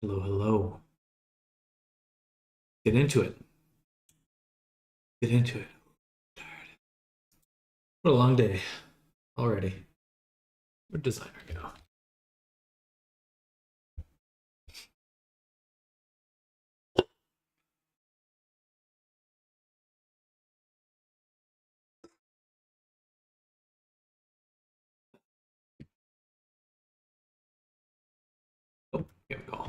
Hello, hello. Get into it. Get into it. Tired. What a long day already. Where'd designer go? Oh, here we go.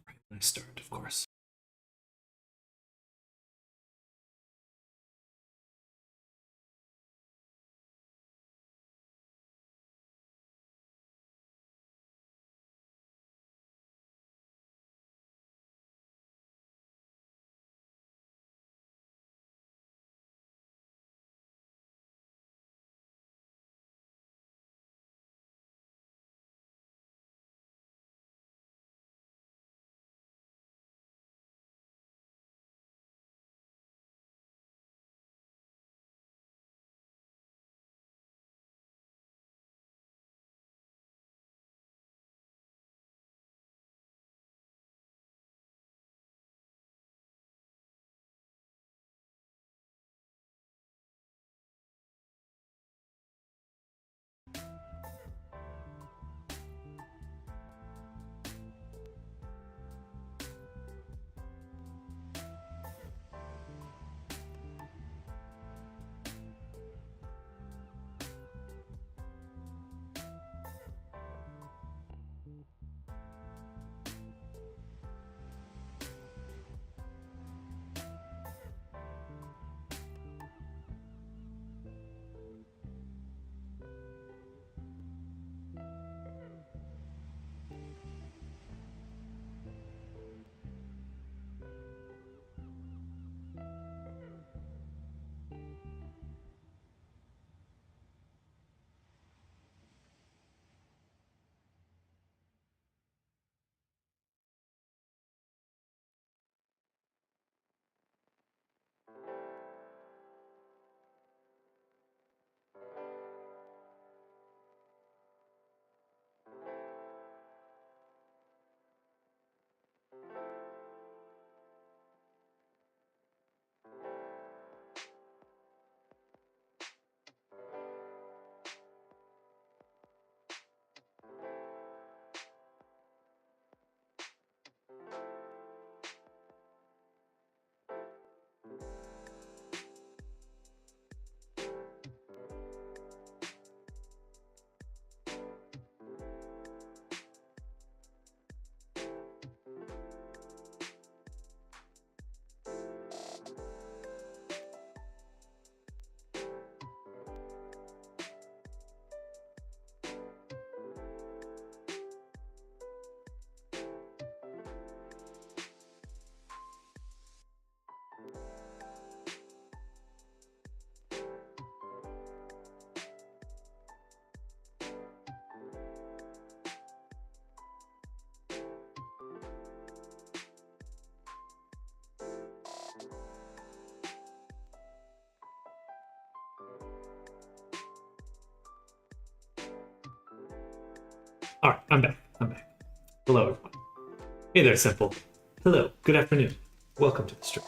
Right when I start, of course. All right, I'm back. I'm back. Hello, everyone. Hey there, Simple. Hello. Good afternoon. Welcome to the stream.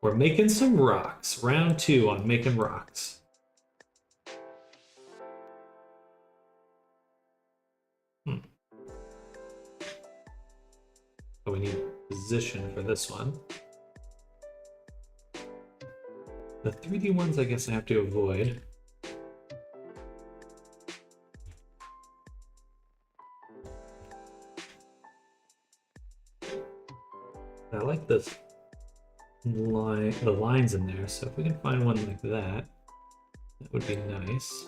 We're making some rocks. Round 2 on making rocks. So we need position for this one. The 3D ones, I guess I have to avoid. I like this line, the lines in there, so if we can find one like that, that would be nice.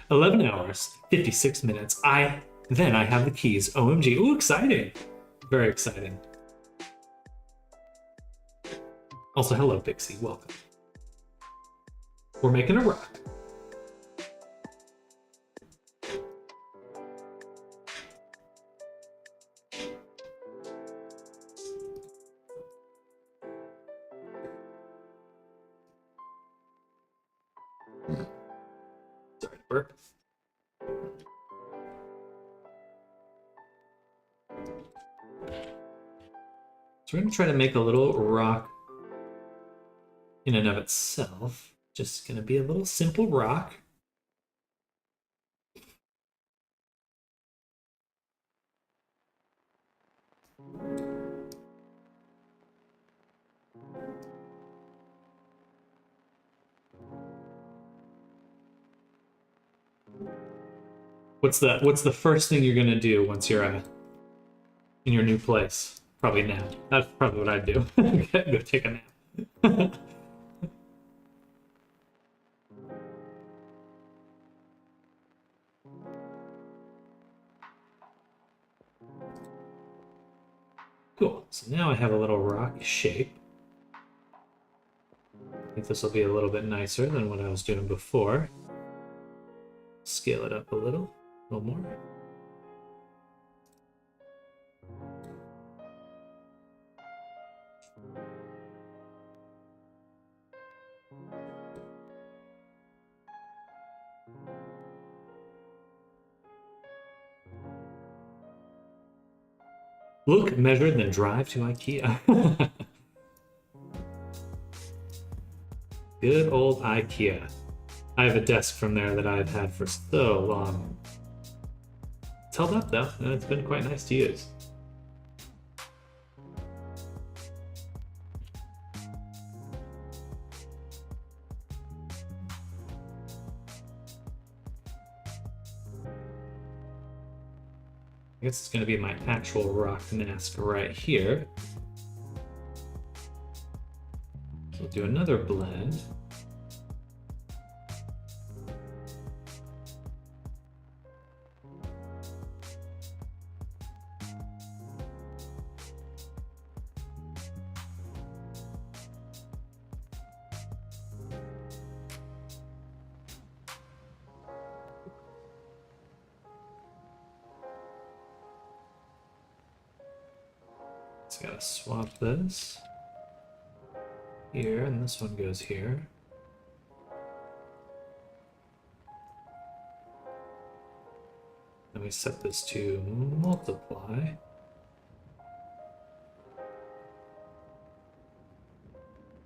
$11 56 minutes. Then I have the keys. OMG. Ooh, exciting. Very exciting. Also, hello, Pixie. Welcome. We're making a rock. over. So we're going to try to make a little rock in and of itself. Just going to be a little simple rock. What's the first thing you're going to do once you're in your new place? Probably nap. That's probably what I'd do. Go take a nap. Cool. So now I have a little rock shape. I think this will be a little bit nicer than what I was doing before. Scale it up a little more. Look, measure, then drive to IKEA. Good old IKEA. I have a desk from there that I've had for so long. It's held up though, and it's been quite nice to use. I guess it's going to be my actual rock mask right here. So we'll do another blend. So I gotta swap this here, and this one goes here. Then we set this to multiply.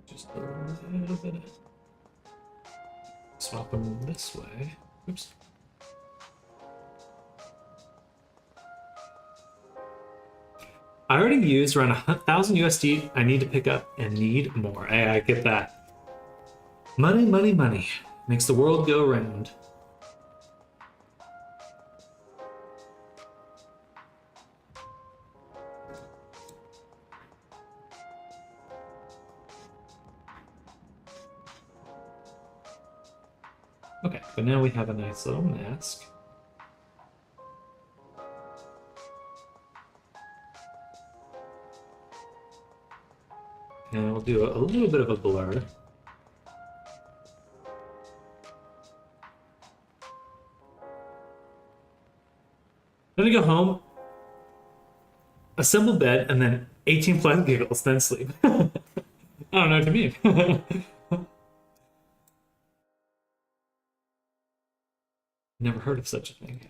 Just a little bit. Swap them this way. Oops. I already used around 1,000 USD. I need to pick up and need more. I get that. Money, money, money. Makes the world go round. Okay, but now we have a nice little mask. And we'll do a little bit of a blur. Then I go home, assemble bed, and then 18 plus giggles, then sleep. I don't know what you mean. Never heard of such a thing.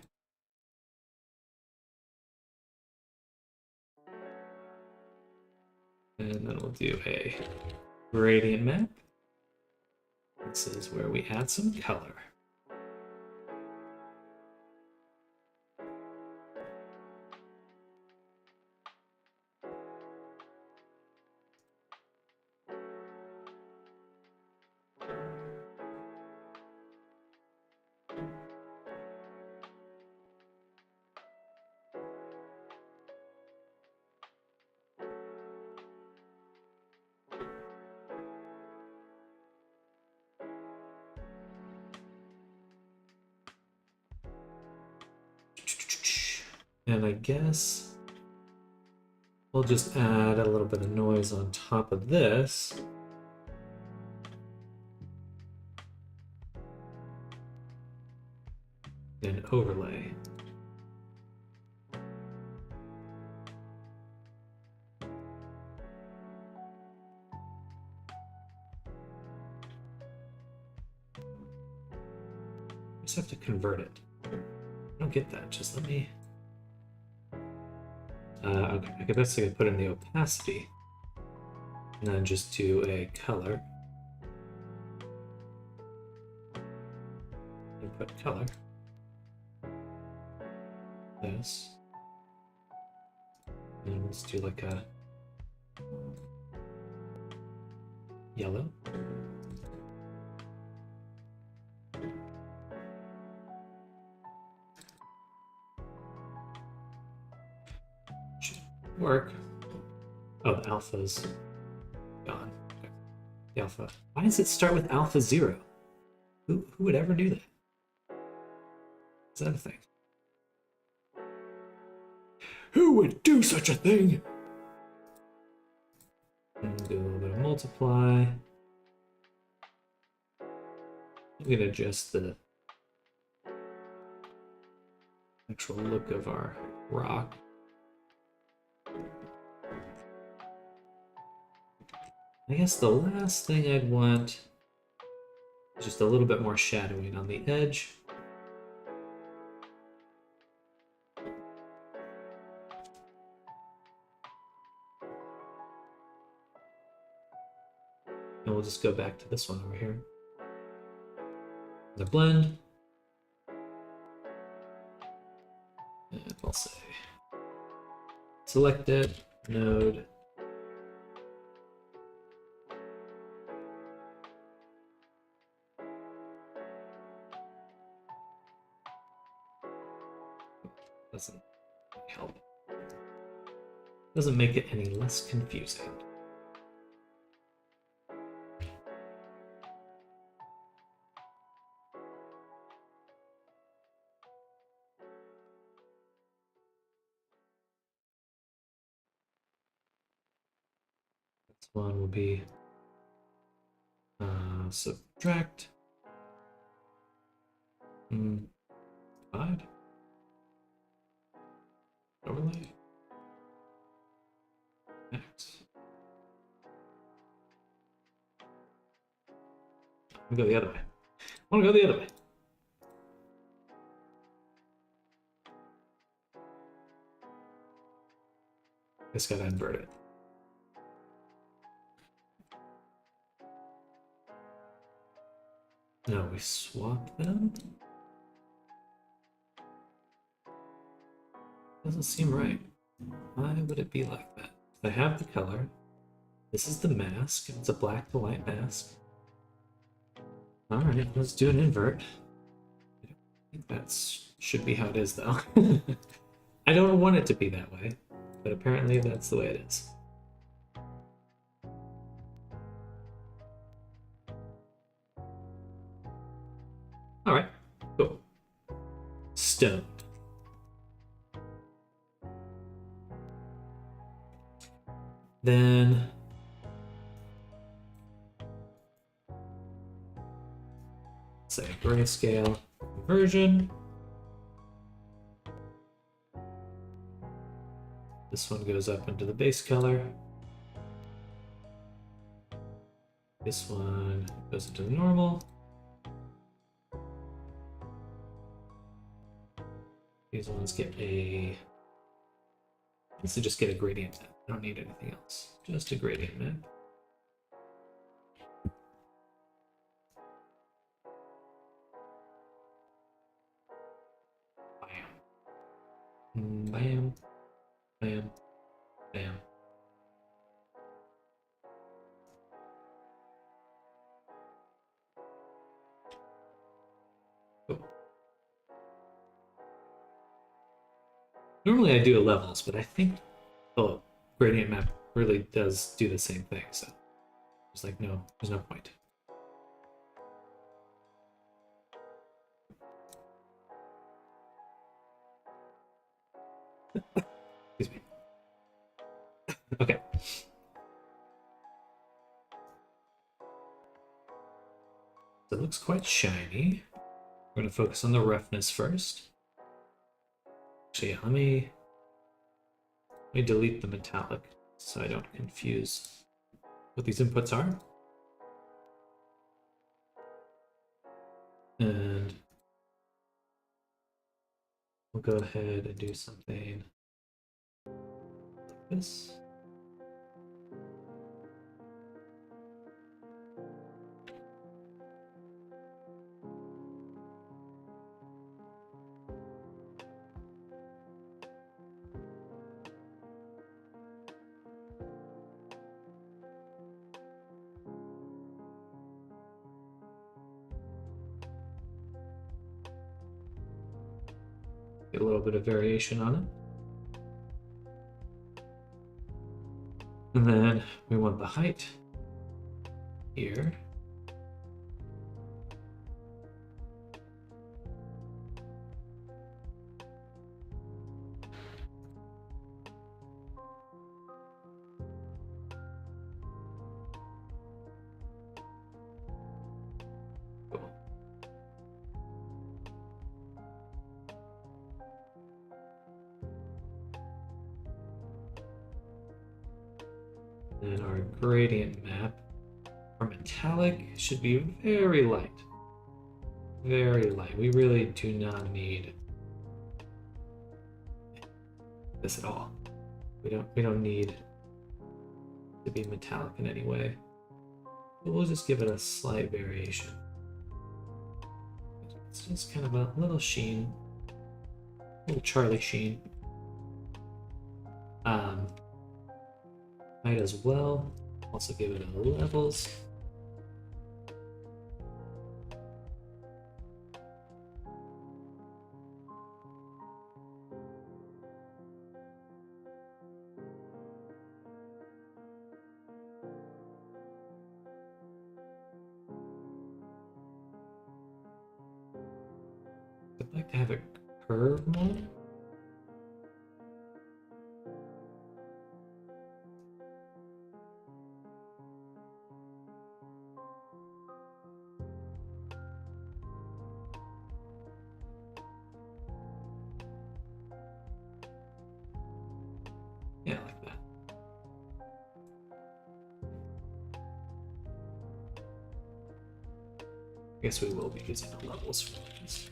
And then we'll do a gradient map. This is where we add some color. And I guess we'll just add a little bit of noise on top of this. And overlay. just have to convert it. I don't get that. Just let me... okay, I guess I could put in the opacity. And then just do a color. Input color. This. And let's do like a yellow. Should work. Oh, the alpha's gone. Okay. The alpha. Why does it start with alpha 0? Who would ever do that? Is that a thing? Who would do such a thing? And do a little bit of multiply. I'm gonna adjust the actual look of our rock. I guess the last thing I'd want is just a little bit more shadowing on the edge. And we'll just go back to this one over here. The blend. And I'll say select it, node. Doesn't help. Doesn't make it any less confusing. This one will be subtract. Divide. Overlay. X. I'm gonna go the other way. I want to go the other way. Just gotta invert it. No, we swap them? Doesn't seem right. Why would it be like that? I have the color. This is the mask. It's a black to white mask. Alright, let's do an invert. I don't think that should be how it is, though. I don't want it to be that way, but apparently that's the way it is. Alright, cool. Stoned. Then say grayscale conversion. This one goes up into the base color. This one goes into the normal. These ones get a... Let's just get a gradient map. I don't need anything else. Just a gradient map. Bam. Bam. Bam. Bam. Cool. Normally I do levels, but I think the gradient map really does do the same thing, so it's like, no, there's no point. Excuse me. Okay. So it looks quite shiny. We're going to focus on the roughness first. Actually, let me delete the metallic so I don't confuse what these inputs are. And we'll go ahead and do something like this. Get a little bit of variation on it. And then we want the height here. Cool. And our gradient map, our metallic should be very light. Very light. We really do not need this at all. We don't need to be metallic in any way. But we'll just give it a slight variation. It's just kind of a little sheen. A little Charlie sheen. Height as well. Also give it a levels. I'd like to have it curve more. Yeah, like that. I guess we will be using the levels for this.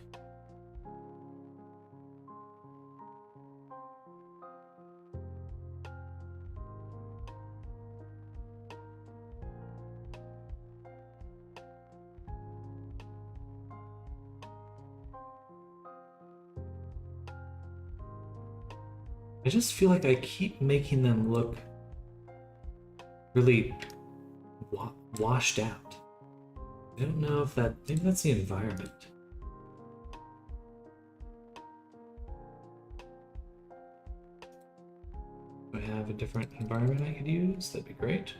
I just feel like I keep making them look really washed out. I don't know if maybe that's the environment. If I have a different environment I could use, that'd be great.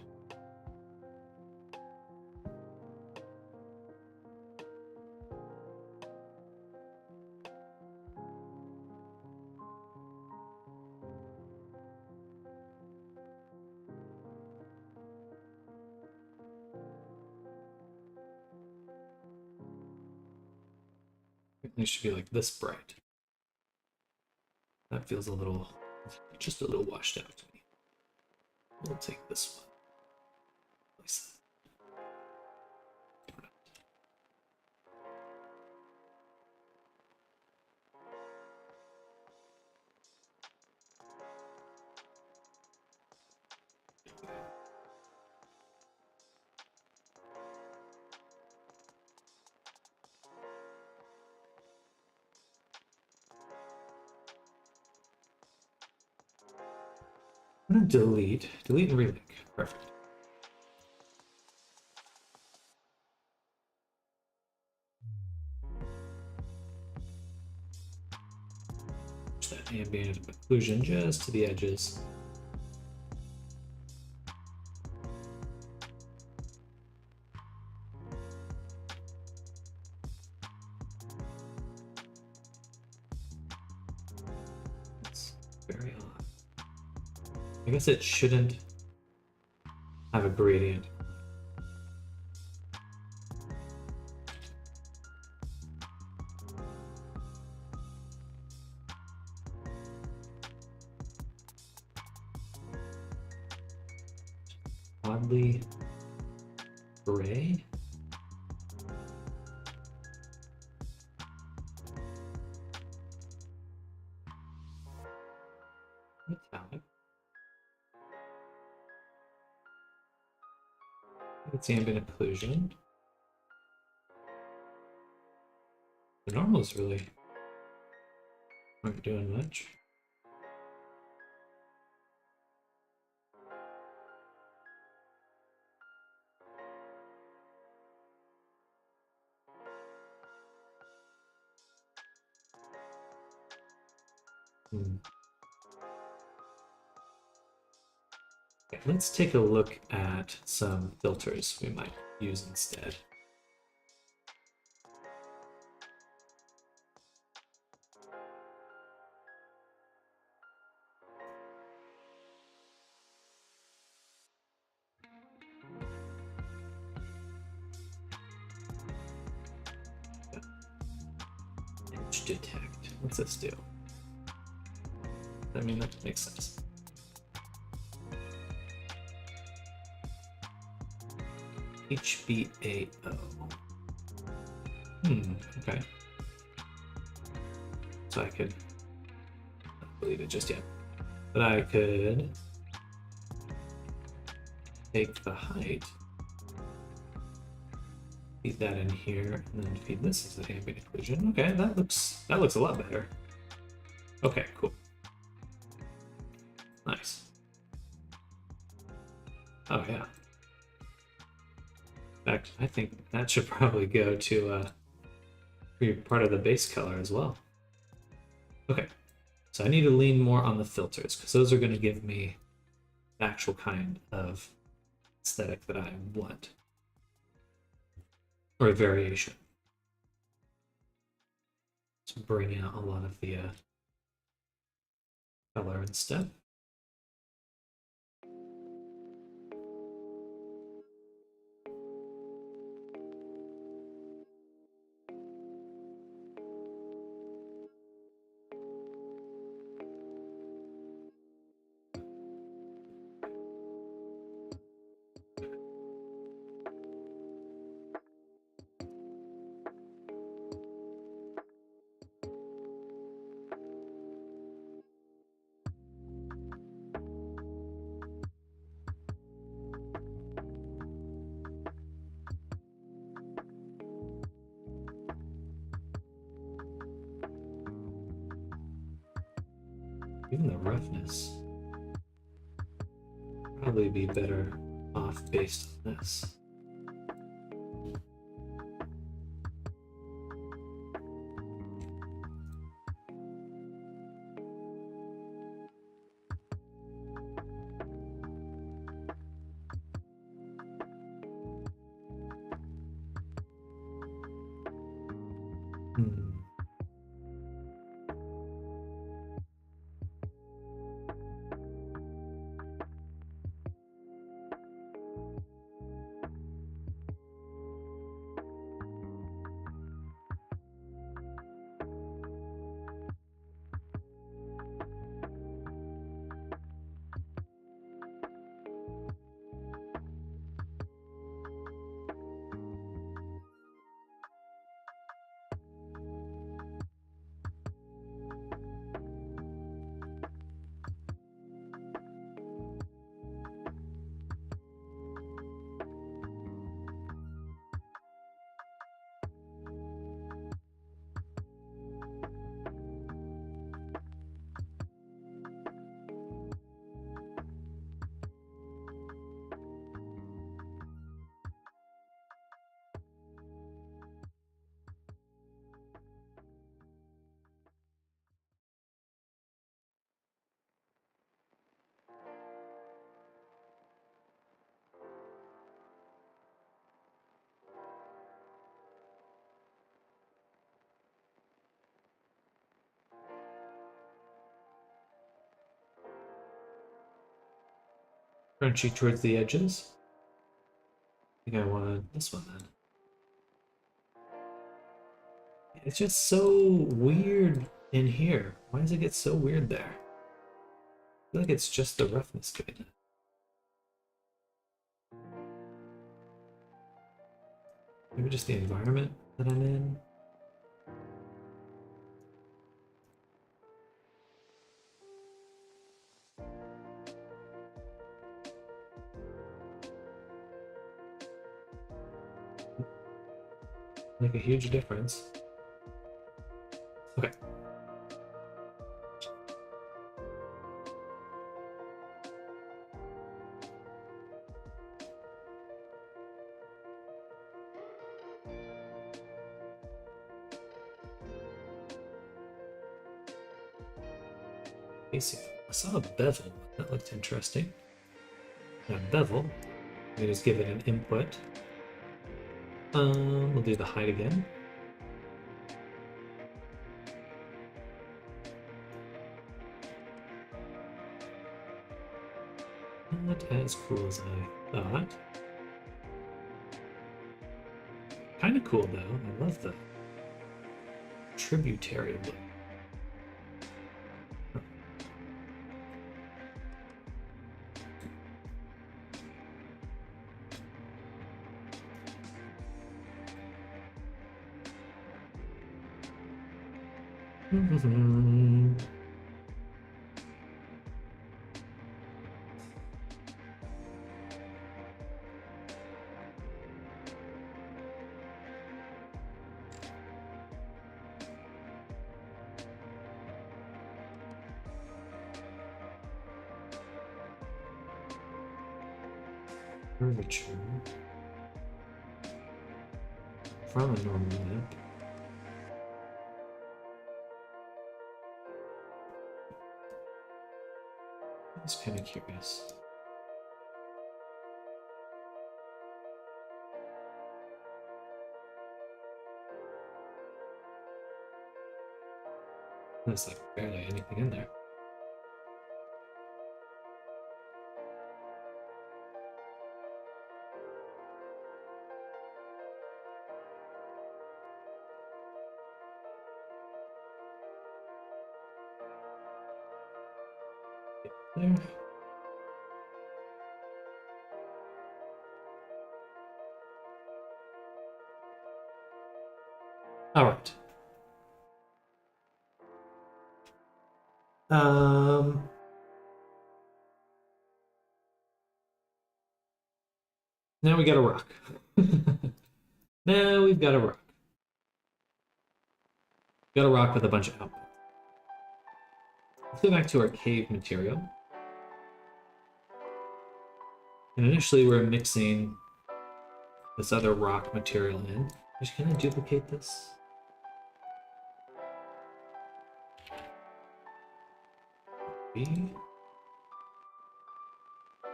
It should be like this bright. That feels just a little washed out to me. We'll take this one. Place I'm gonna delete and relink. Perfect. Push that ambient occlusion just to the edges. It's very odd. I guess it shouldn't have a gradient. Oddly gray. It's ambient occlusion. The normals really aren't doing much. Okay, let's take a look at some filters we might use instead. Edge detect. What's this do? I mean, that makes sense. HBAO. Okay. So I could not believe it just yet. But I could take the height, feed that in here, and then feed this as the ambient occlusion. Okay, that looks a lot better. Okay, cool. Nice. Oh yeah. In fact, I think that should probably go to be part of the base color as well. Okay, so I need to lean more on the filters because those are going to give me the actual kind of aesthetic that I want, or a variation. To bring out a lot of the color instead. Even the roughness probably be better off based on this. Crunchy towards the edges. I think I want this one then. It's just so weird in here. Why does it get so weird there? I feel like it's just the roughness doing it. Maybe just the environment that I'm in. Make a huge difference. Okay. Basic. I saw a bevel. That looked interesting. Now bevel. We just give it an input. We'll do the height again. Not as cool as I thought. Kind of cool though. I love the tributary look. Curvature from a normal map. I was kind of curious. There's like barely anything in there. There. All right. Now we got a rock. Now we've got a rock. Got a rock with a bunch of output. Let's go back to our cave material. And initially we're mixing this other rock material in. I'm just gonna duplicate this. Copy.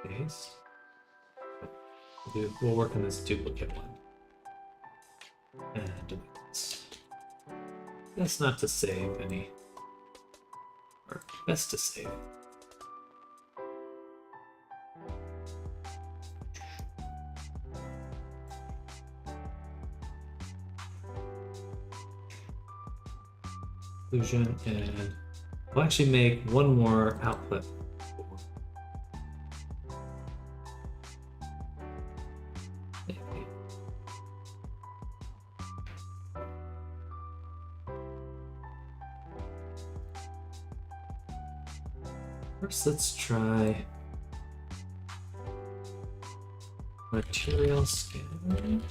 Paste. We'll work on this duplicate one. And delete this. That's not to save any. Or best to save. Inclusion, and we'll actually make one more output. First, let's try material scanning.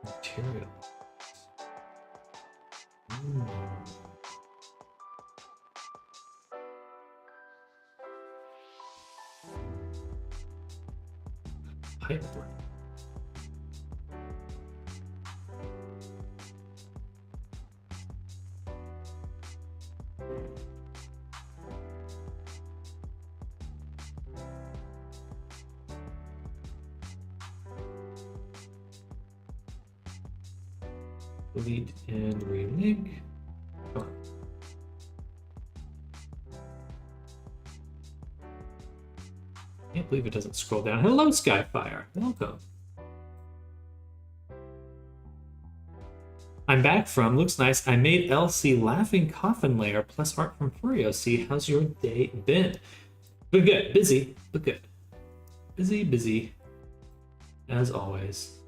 Material. Pipework. Delete and relink. Come on. Can't believe it doesn't scroll down. Hello, Skyfire. Welcome. I'm back from, looks nice. I made Elsie laughing coffin layer plus art from Furio. See, how's your day been? Been good. Busy, but good. Busy, busy. As always.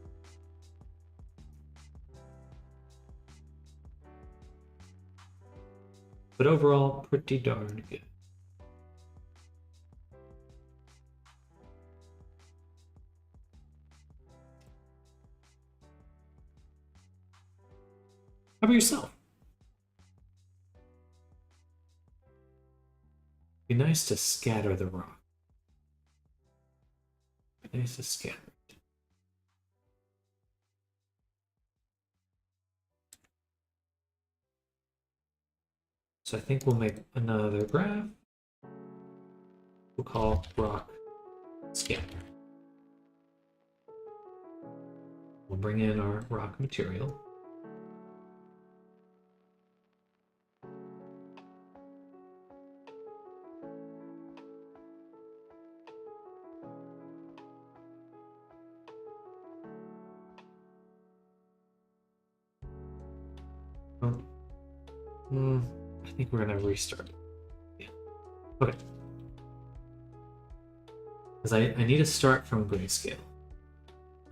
but overall, pretty darn good. How about yourself? Be nice to scatter the rock. Be nice to scatter it. So I think we'll make another graph. We'll call rock scatter. We'll bring in our rock material. I think we're gonna restart. Yeah. Okay. Because I need to start from grayscale.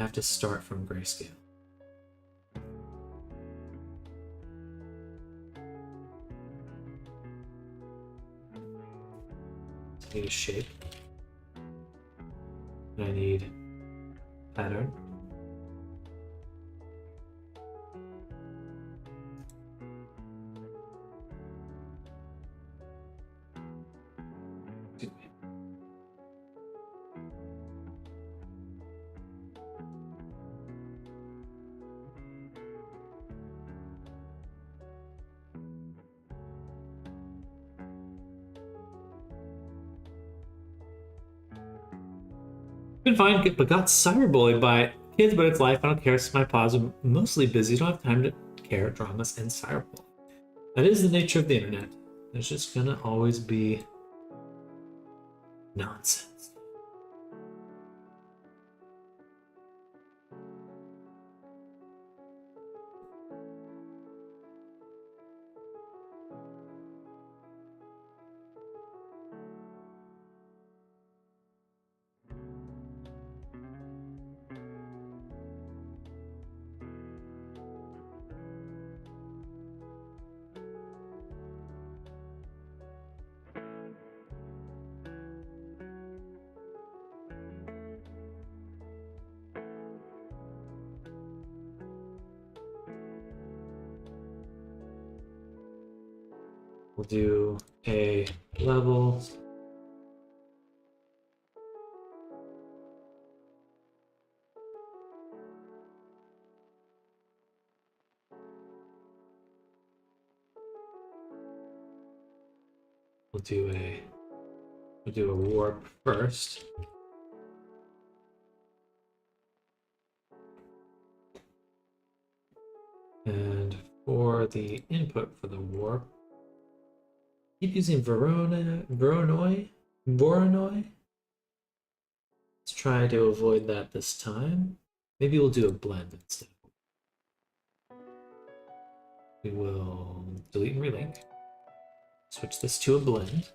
I have to start from grayscale. So I need a shape. And I need pattern. Been fine, but got cyberbullied by kids, but it's life. I don't care. My paws are mostly busy. Don't have time to care. Dramas and cyberbullying. That is the nature of the internet. There's just gonna always be nonsense. We'll do a level. We'll do a warp first. And for the input for the warp, keep using Voronoi. Let's try to avoid that this time. Maybe we'll do a blend instead. We will delete and relink. Switch this to a blend.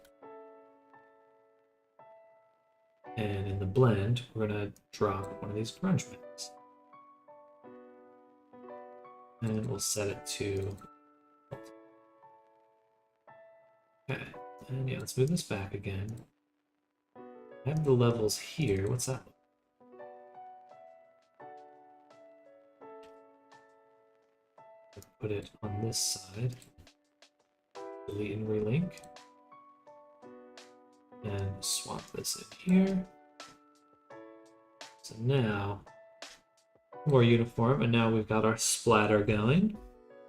And in the blend, we're gonna drop one of these grunge maps. And we'll set it to... Okay, and yeah, let's move this back again. I have the levels here. What's that? Put it on this side. Delete and relink. And swap this in here. So now, more uniform, and now we've got our splatter going.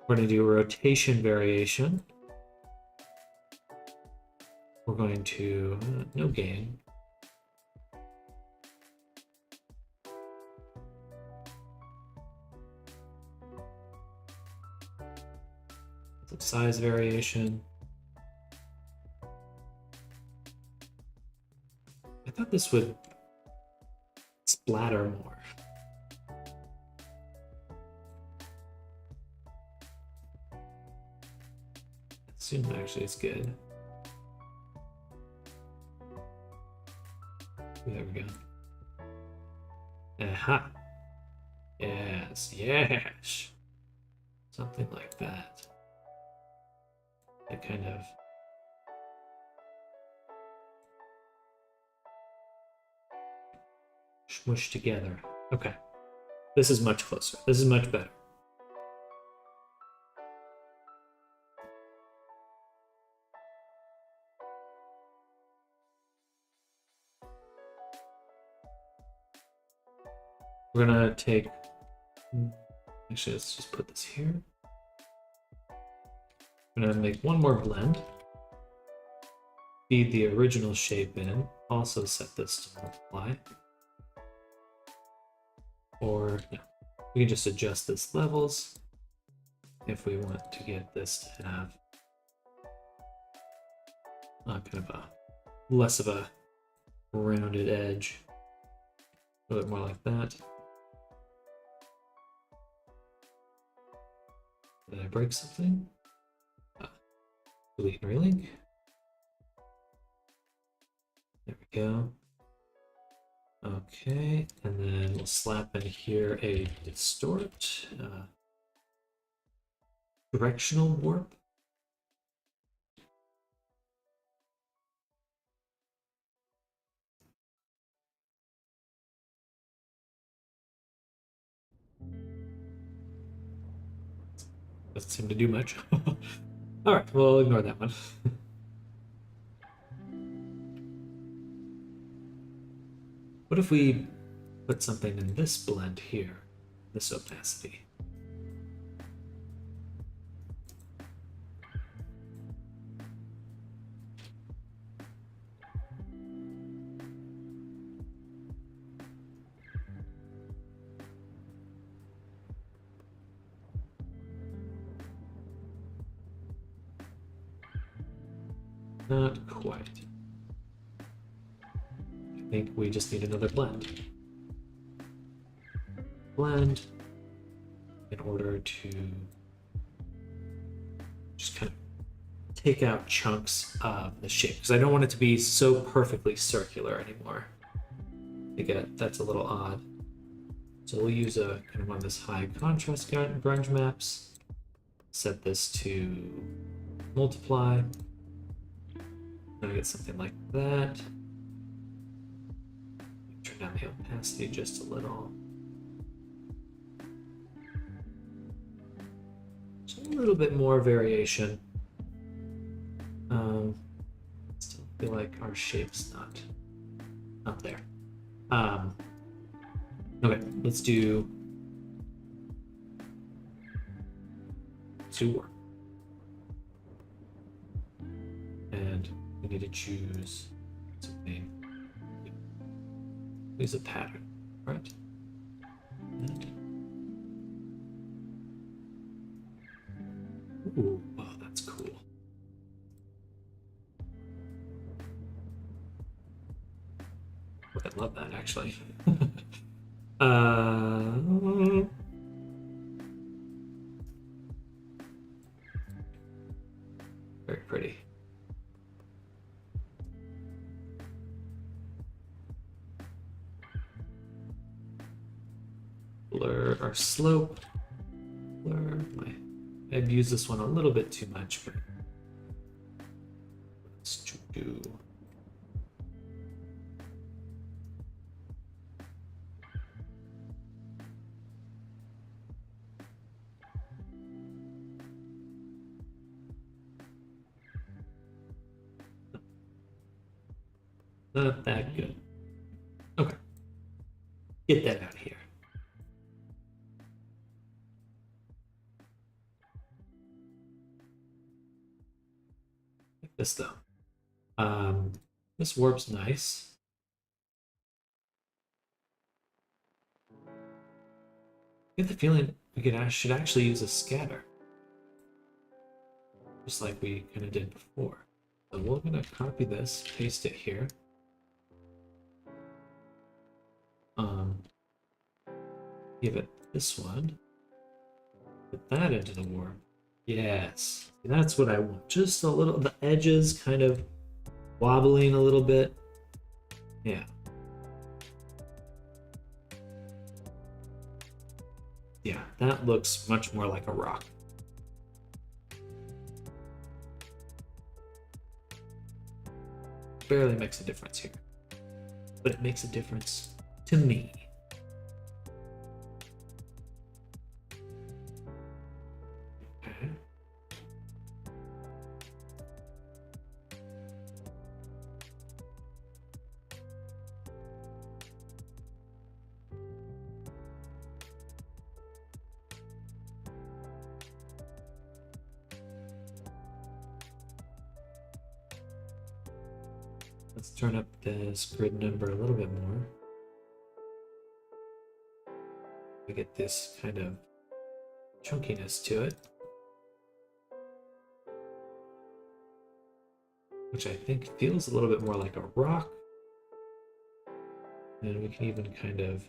We're going to do a rotation variation. We're going to, no gain. Some size variation. I thought this would splatter more. Assume actually it's good. There we go. Aha! Yes, yes! Something like that. It kind of smush together. Okay. This is much closer. This is much better. We're gonna take, actually, let's just put this here. I'm gonna make one more blend. Feed the original shape in. Also set this to multiply. Or no, we can just adjust this levels if we want to get this to have kind of a less of a rounded edge. A little bit more like that. Did I break something? Delete and relink. There we go. Okay, and then we'll slap in here a distort, directional warp. Doesn't seem to do much. All right, we'll ignore that one. What if we put something in this blend here, this opacity? Not quite. I think we just need another blend. Blend in order to just kind of take out chunks of the shape, because I don't want it to be so perfectly circular anymore. I get that's a little odd. So we'll use a kind of one of this high contrast grunge maps. Set this to multiply. Now I get something like that. Turn down the opacity just a little. Just a little bit more variation. Still feel like our shape's not there. Okay, let's do warp. And we need to choose something. Use a pattern, right? Ooh, oh, that's cool. I love that actually. Very pretty. Blur our slope. Blur I've used this one a little bit too much, but let's do. Not that good. Okay. Get that out of here. Like this though. This warp's nice. I get the feeling we should actually use a scatter. Just like we kind of did before. So we're gonna copy this, paste it here. Give it this one. Put that into the warp. Yes, that's what I want. Just a little, the edges kind of wobbling a little bit. Yeah. Yeah, that looks much more like a rock. barely makes a difference here. But it makes a difference to me. Okay. Let's turn up this grid number a little bit more. We get this kind of chunkiness to it, which I think feels a little bit more like a rock. And we can even kind of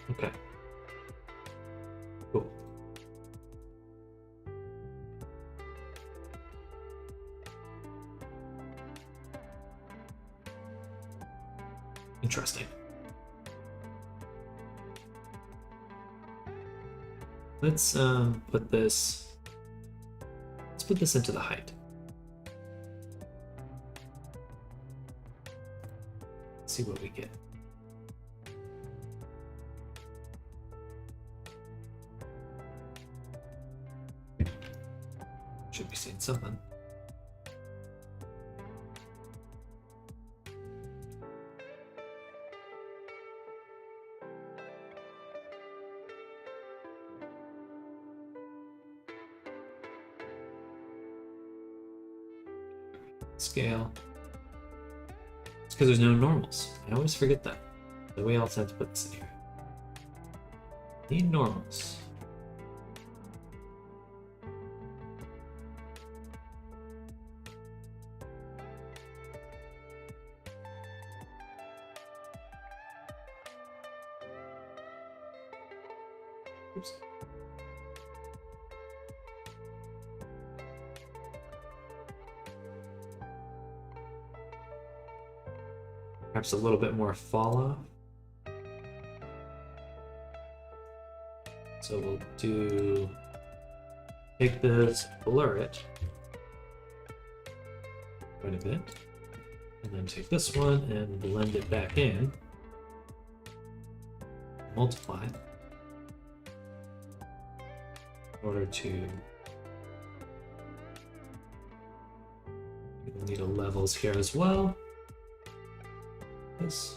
okay. Cool. Interesting. Let's put this. Let's put this into the height. Let's see what we get. Should be seeing something. Scale. It's because there's no normals. I always forget that. So we also have to put this in here. Need normals. Oops. Perhaps a little bit more fall off. So we'll take this, blur it quite a bit, and then take this one and blend it back in, multiply, in order to we'll need a levels here as well. This.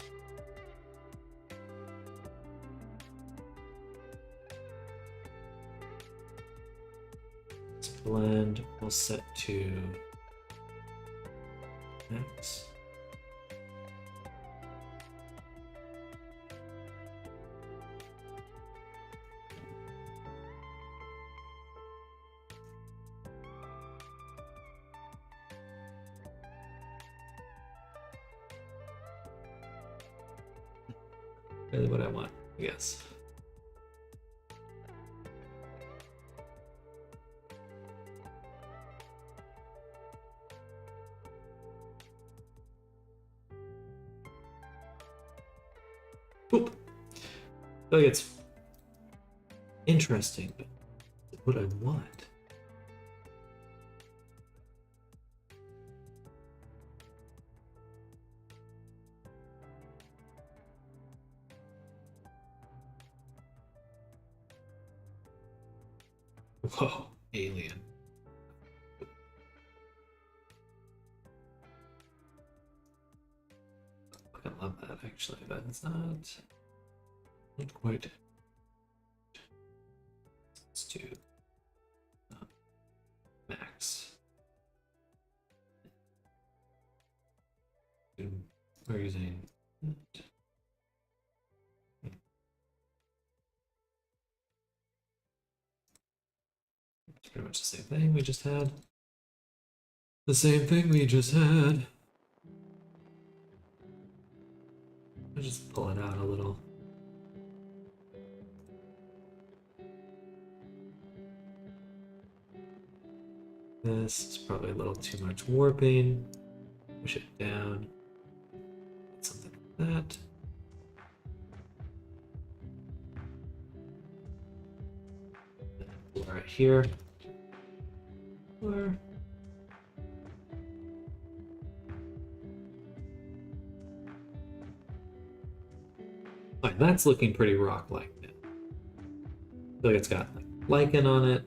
This blend we'll set to max. Really what I want, I guess. Oop. I feel like it's interesting, but what I want. Whoa, alien. I love that actually, but it's not quite. Let's do max. We're using. It's pretty much the same thing we just had. The same thing we just had. I'll just pull it out a little. This is probably a little too much warping. Push it down. Something like that. Blur it here. Blur. Fine, that's looking pretty rock-like now. I feel like it's got like lichen on it.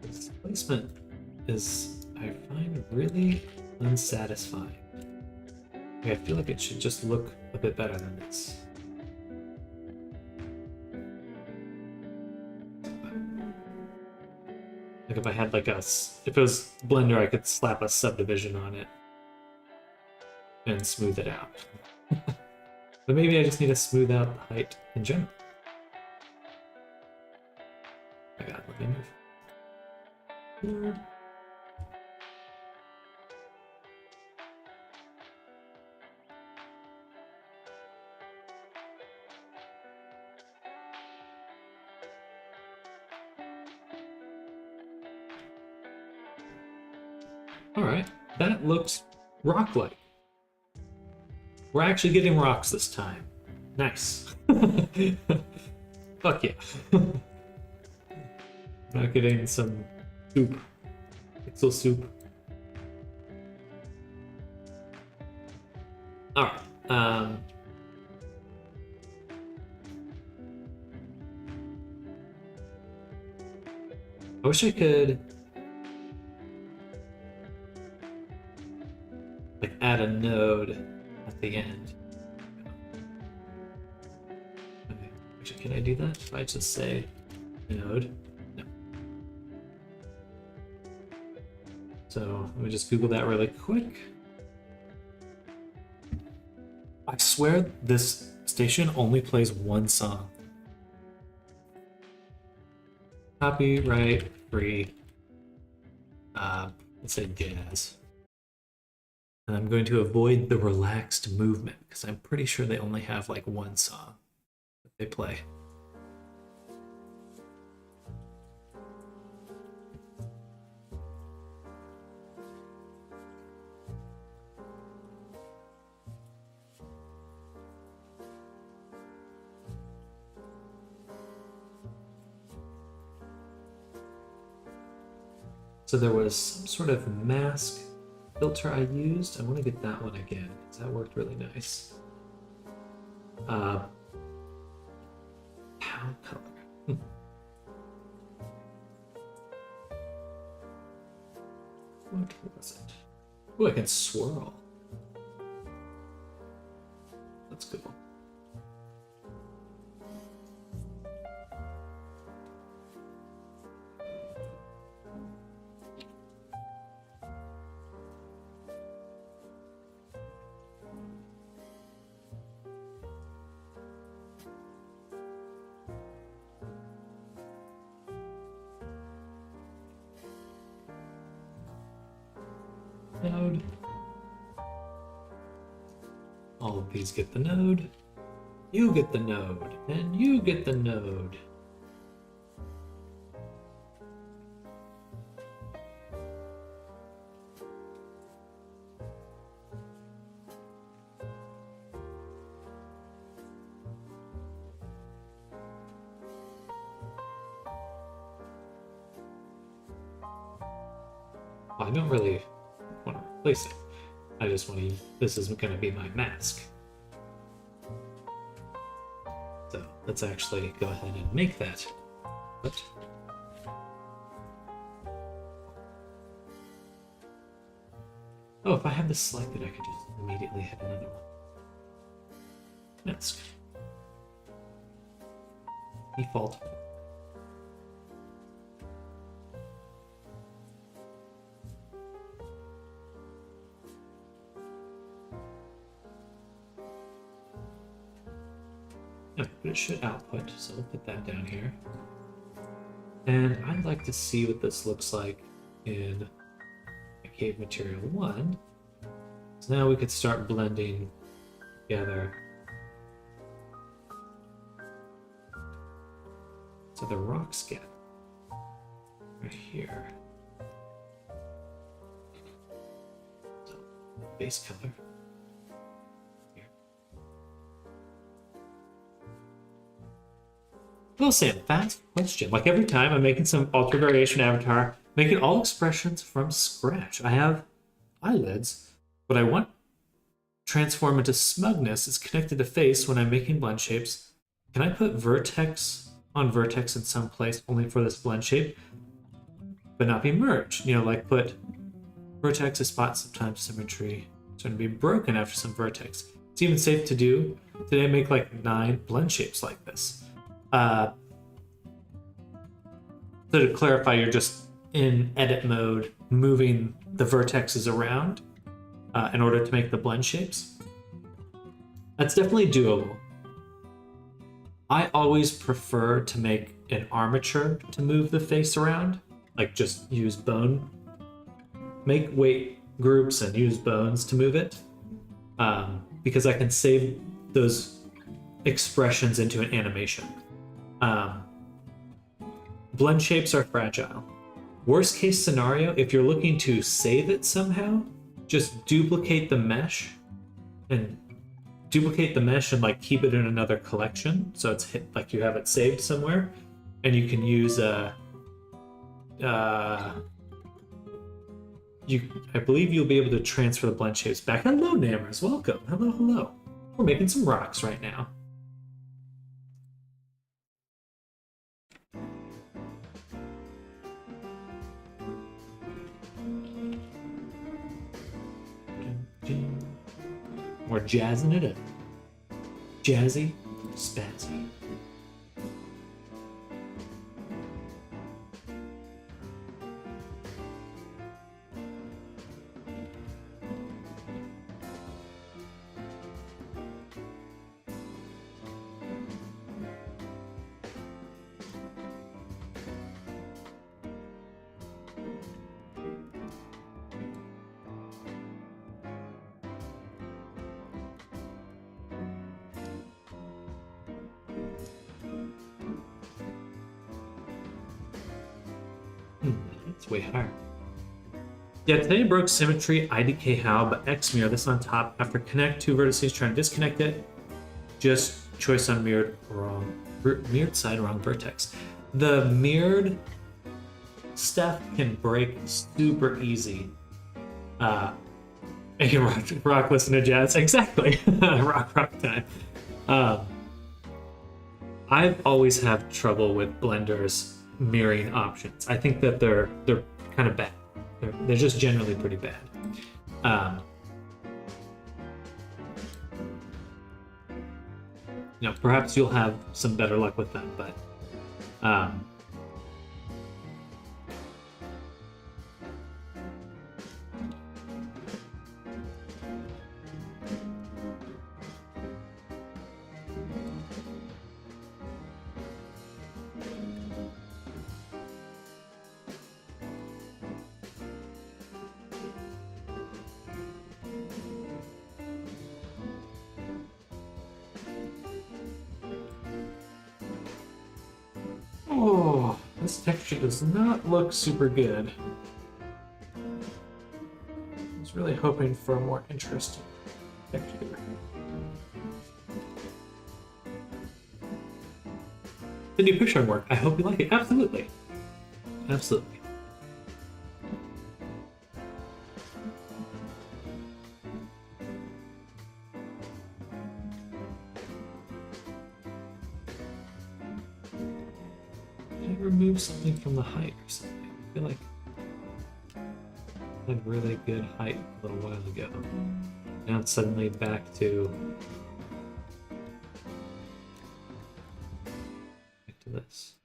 This placement is, I find, really unsatisfying. Like, I feel like it should just look a bit better than this. Like if I had like if it was Blender, I could slap a subdivision on it and smooth it out. But maybe I just need to smooth out the height in general. I got it, let me move. Alright, that looks rock-like. We're actually getting rocks this time. Nice. Fuck yeah. Not getting some soup. Pixel soup. Alright. I wish I could like add a node at the end. Okay. Actually, can I do that if I just say node? No. So let me just Google that really quick. I swear this station only plays one song. Copyright free. Let's say jazz. And I'm going to avoid the relaxed movement because I'm pretty sure they only have like one song that they play. So there was some sort of mask filter I used. I want to get that one again because that worked really nice. Pound color. What was it? Oh, I can swirl. That's cool. Node. All of these get the node. You get the node. And you get the node. I don't really want to replace it. I just want to, this is going to be my mask. So let's actually go ahead and make that. But Oh, if I have this selected, I could just immediately hit another one. That's good. Default. But it should output, so we'll put that down here. And I'd like to see what this looks like in Cave Material 1. So now we could start blending together. So the rocks get right here. So base color. Well, Sam, that's a question. Like every time I'm making some alter variation avatar, making all expressions from scratch. I have eyelids, but I want transform into smugness. It's connected to face when I'm making blend shapes. Can I put vertex on vertex in some place only for this blend shape, but not be merged? You know, like put vertex, a spot, sometimes symmetry. It's going to be broken after some vertex. It's even safe to do. Today I make like 9 blend shapes like this. So to clarify, you're just in edit mode, moving the vertexes around in order to make the blend shapes. That's definitely doable. I always prefer to make an armature to move the face around, like just use bone. Make weight groups and use bones to move it, because I can save those expressions into an animation. Blend shapes are fragile. Worst case scenario, if you're looking to save it somehow, just duplicate the mesh and like keep it in another collection, so it's like you have it saved somewhere, and you can use I believe you'll be able to transfer the blend shapes back. Hello, Namers, welcome. Hello, hello. We're making some rocks right now. We're jazzing it up. Jazzy, spazzy. It's way higher. Yeah, today broke symmetry, IDK how, but X mirror this on top. After connect 2 vertices, trying to disconnect it. Just choice on mirrored wrong, mirrored side wrong vertex. The mirrored stuff can break super easy. Making rock listen to jazz, exactly. rock time. I've always had trouble with Blender's mirroring options. I think that they're kind of bad. They're just generally pretty bad. You know, perhaps you'll have some better luck with them, but oh, this texture does not look super good. I was really hoping for a more interesting texture. The new picture work. I hope you like it. Absolutely. Absolutely. Remove something from the height or something. I feel like had really good height a little while ago. Now it's suddenly back to this.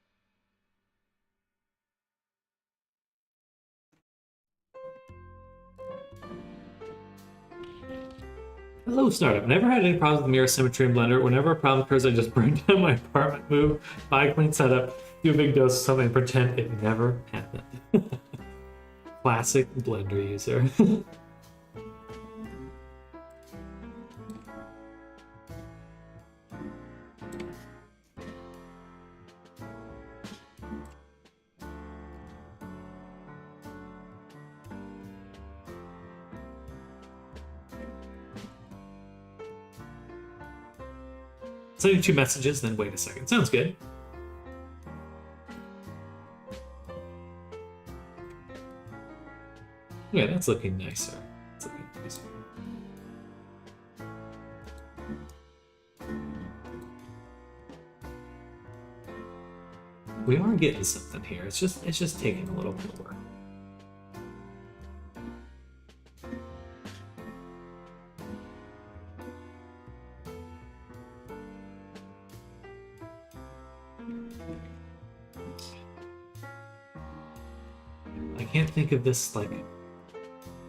Hello, startup. Never had any problems with mirror symmetry in Blender. Whenever a problem occurs, I just burn down my apartment, move, buy a clean setup, do a big dose of something, and pretend it never happened. Classic Blender user. Sending 2 messages, then wait a second. Sounds good. Yeah, that's looking nicer. That's looking nicer. We are getting something here. It's just taking a little bit of work. I can't think of this like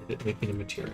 it making a material.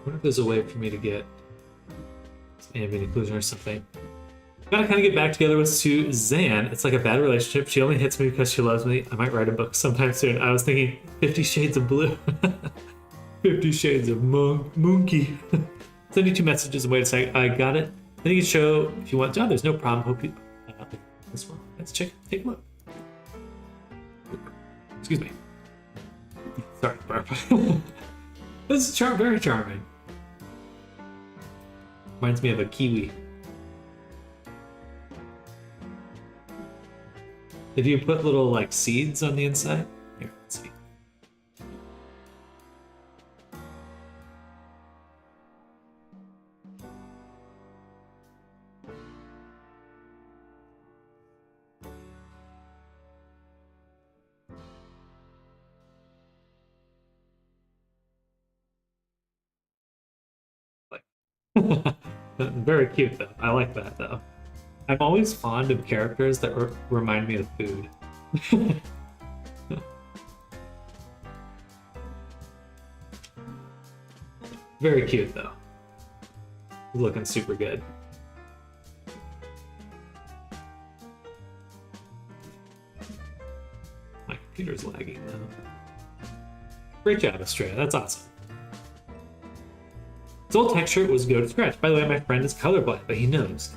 I wonder if there's a way for me to get some ambient occlusion or something. Gotta kind of get back together with Suzanne. It's like a bad relationship. She only hits me because she loves me. I might write a book sometime soon. I was thinking 50 Shades of Blue. 50 Shades of Monkey. Send you 2 messages and wait a second. I got it. Then you can show if you want to. There's no problem. Hope you this one. Let's take a look. Excuse me. Sorry, burp. This is very charming. Reminds me of a kiwi. Did you put little like seeds on the inside? Here, let's see. Very cute though. I like that though. I'm always fond of characters that remind me of food. Very cute though. Looking super good. My computer's lagging though. Great job, Estrella. That's awesome. His old texture was go to scratch. By the way, my friend is colorblind, but he knows.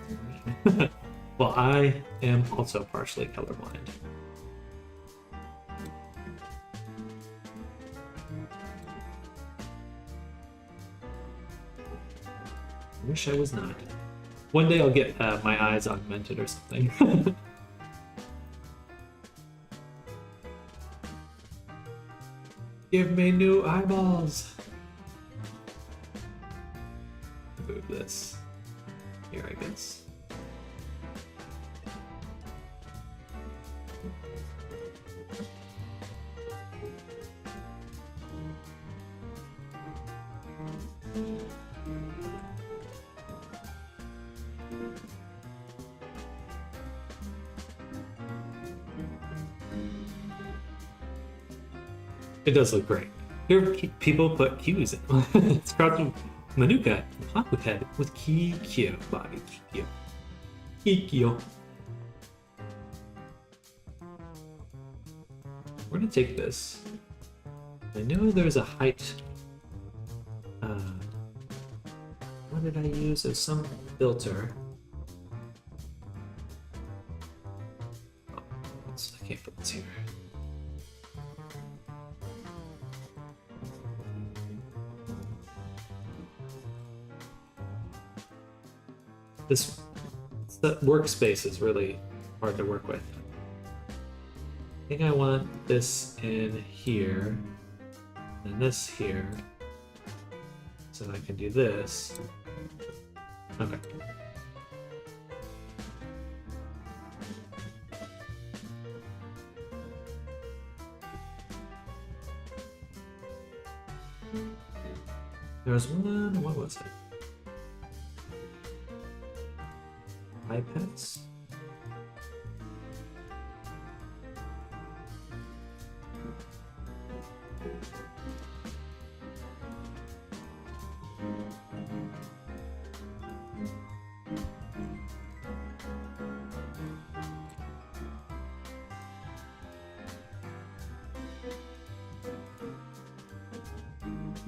Well, I am also partially colorblind. I wish I was not. One day I'll get my eyes augmented or something. Give me new eyeballs. Move this here, I guess. It does look great. Here, people put Q's in. It's crossed with Manuka, Papu head with Kikyo body. Kikyo. Kikyo. we're gonna take this. I know there's a height. What did I use? There's some filter. Oh, I can't put this here. This workspace is really hard to work with. I think I want this in here, and this here, so I can do this. Okay. There was one, what was it? iPads?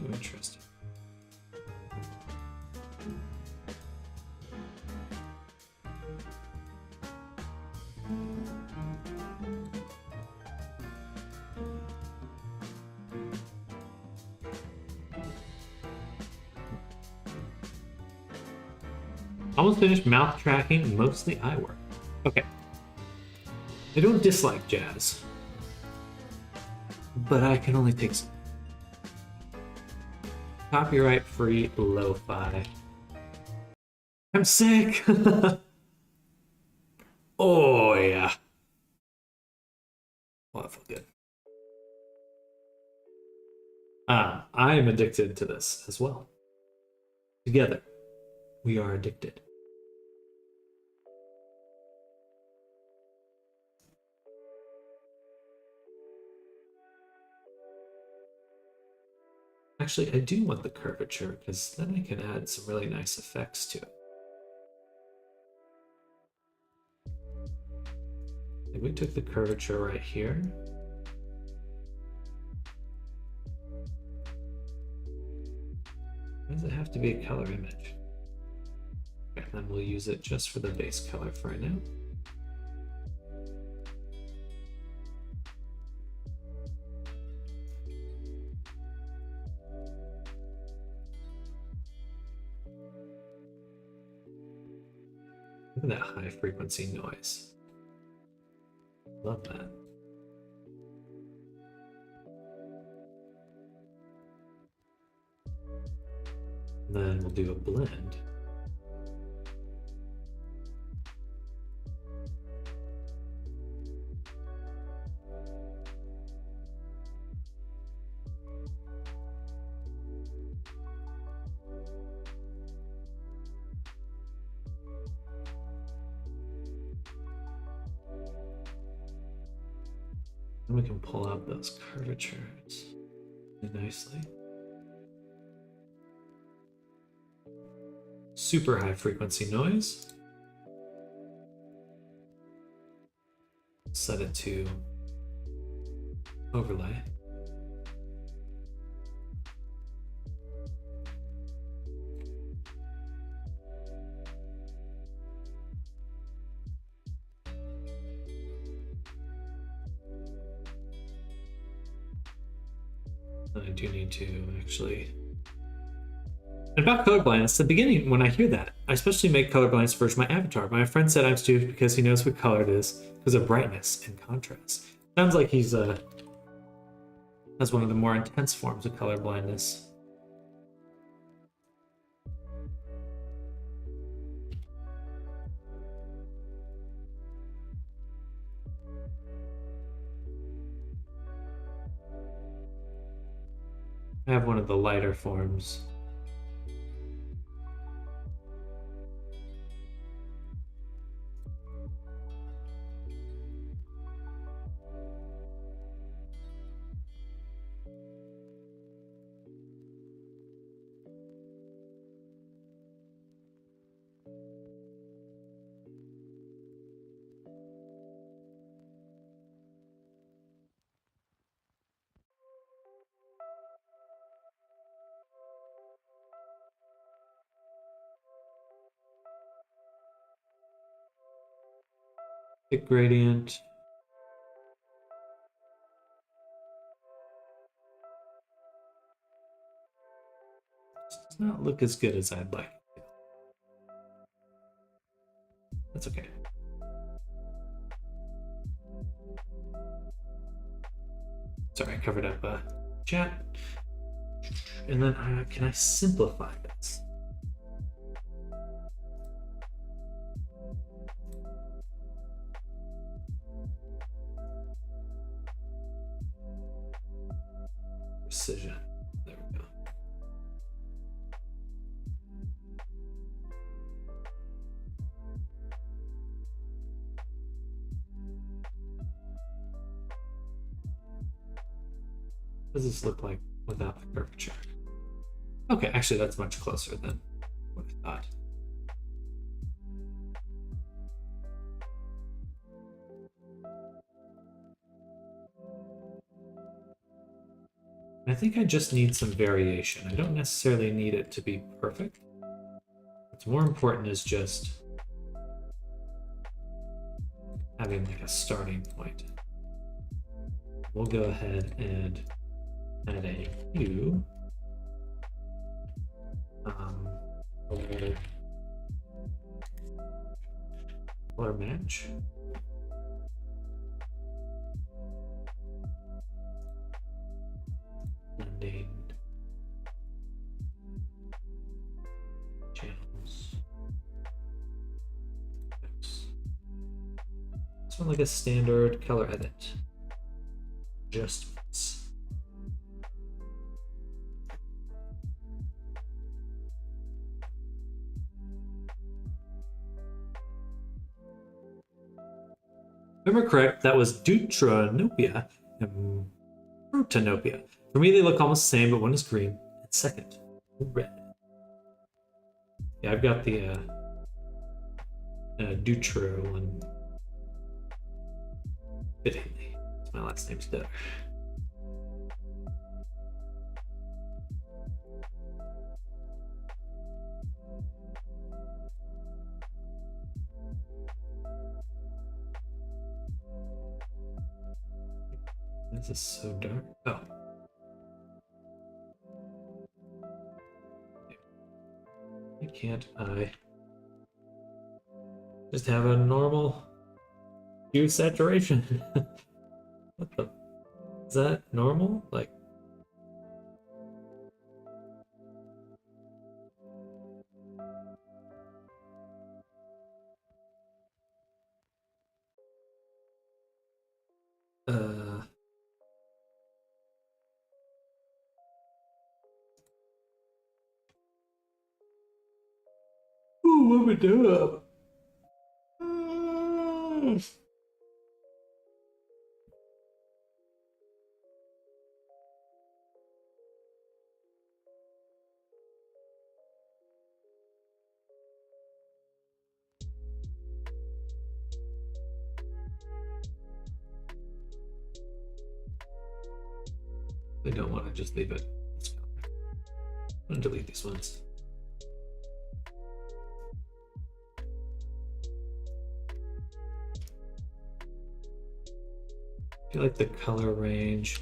Interesting. Almost finished mouth tracking, mostly eye work. Okay. I don't dislike jazz, but I can only take some. Copyright-free lo-fi. I'm sick! Oh, yeah. Well, that felt good. I am addicted to this as well. Together, we are addicted. Actually, I do want the curvature because then I can add some really nice effects to it. Like we took the curvature right here. Why does it have to be a color image? Okay, then we'll use it just for the base color for right now. Look at that high frequency noise. Love that. And then we'll do a blend. And we can pull out those curvatures nicely. Super high frequency noise. Set it to overlay. I do need to actually. And about colorblindness, the beginning, when I hear that, I especially make colorblindness version of my avatar. My friend said I'm stupid because he knows what color it is because of brightness and contrast. Sounds like he's has one of the more intense forms of colorblindness. I have one of the lighter forms. Thick gradient. Does not look as good as I'd like. That's okay. Sorry, I covered up chat. And then can I simplify this? Precision. There we go. What does this look like without the curvature? Okay, actually that's much closer than what I thought. I think I just need some variation. I don't necessarily need it to be perfect. What's more important is just having like a starting point. We'll go ahead and add a hue. Color match. Blending channels. This one like a standard color edit. Adjustments. Remember correct, that was Deuteranopia and Protanopia. For me, they look almost the same, but one is green and second, red. Yeah, I've got the Dutro one. Fittingly, my last name's Dutter. This is so dark. Oh. Why can't I just have a normal hue saturation? What the? Is that normal? Like. Ooh, what we do? I don't want to just leave it. I'm gonna delete these ones. I feel like the color range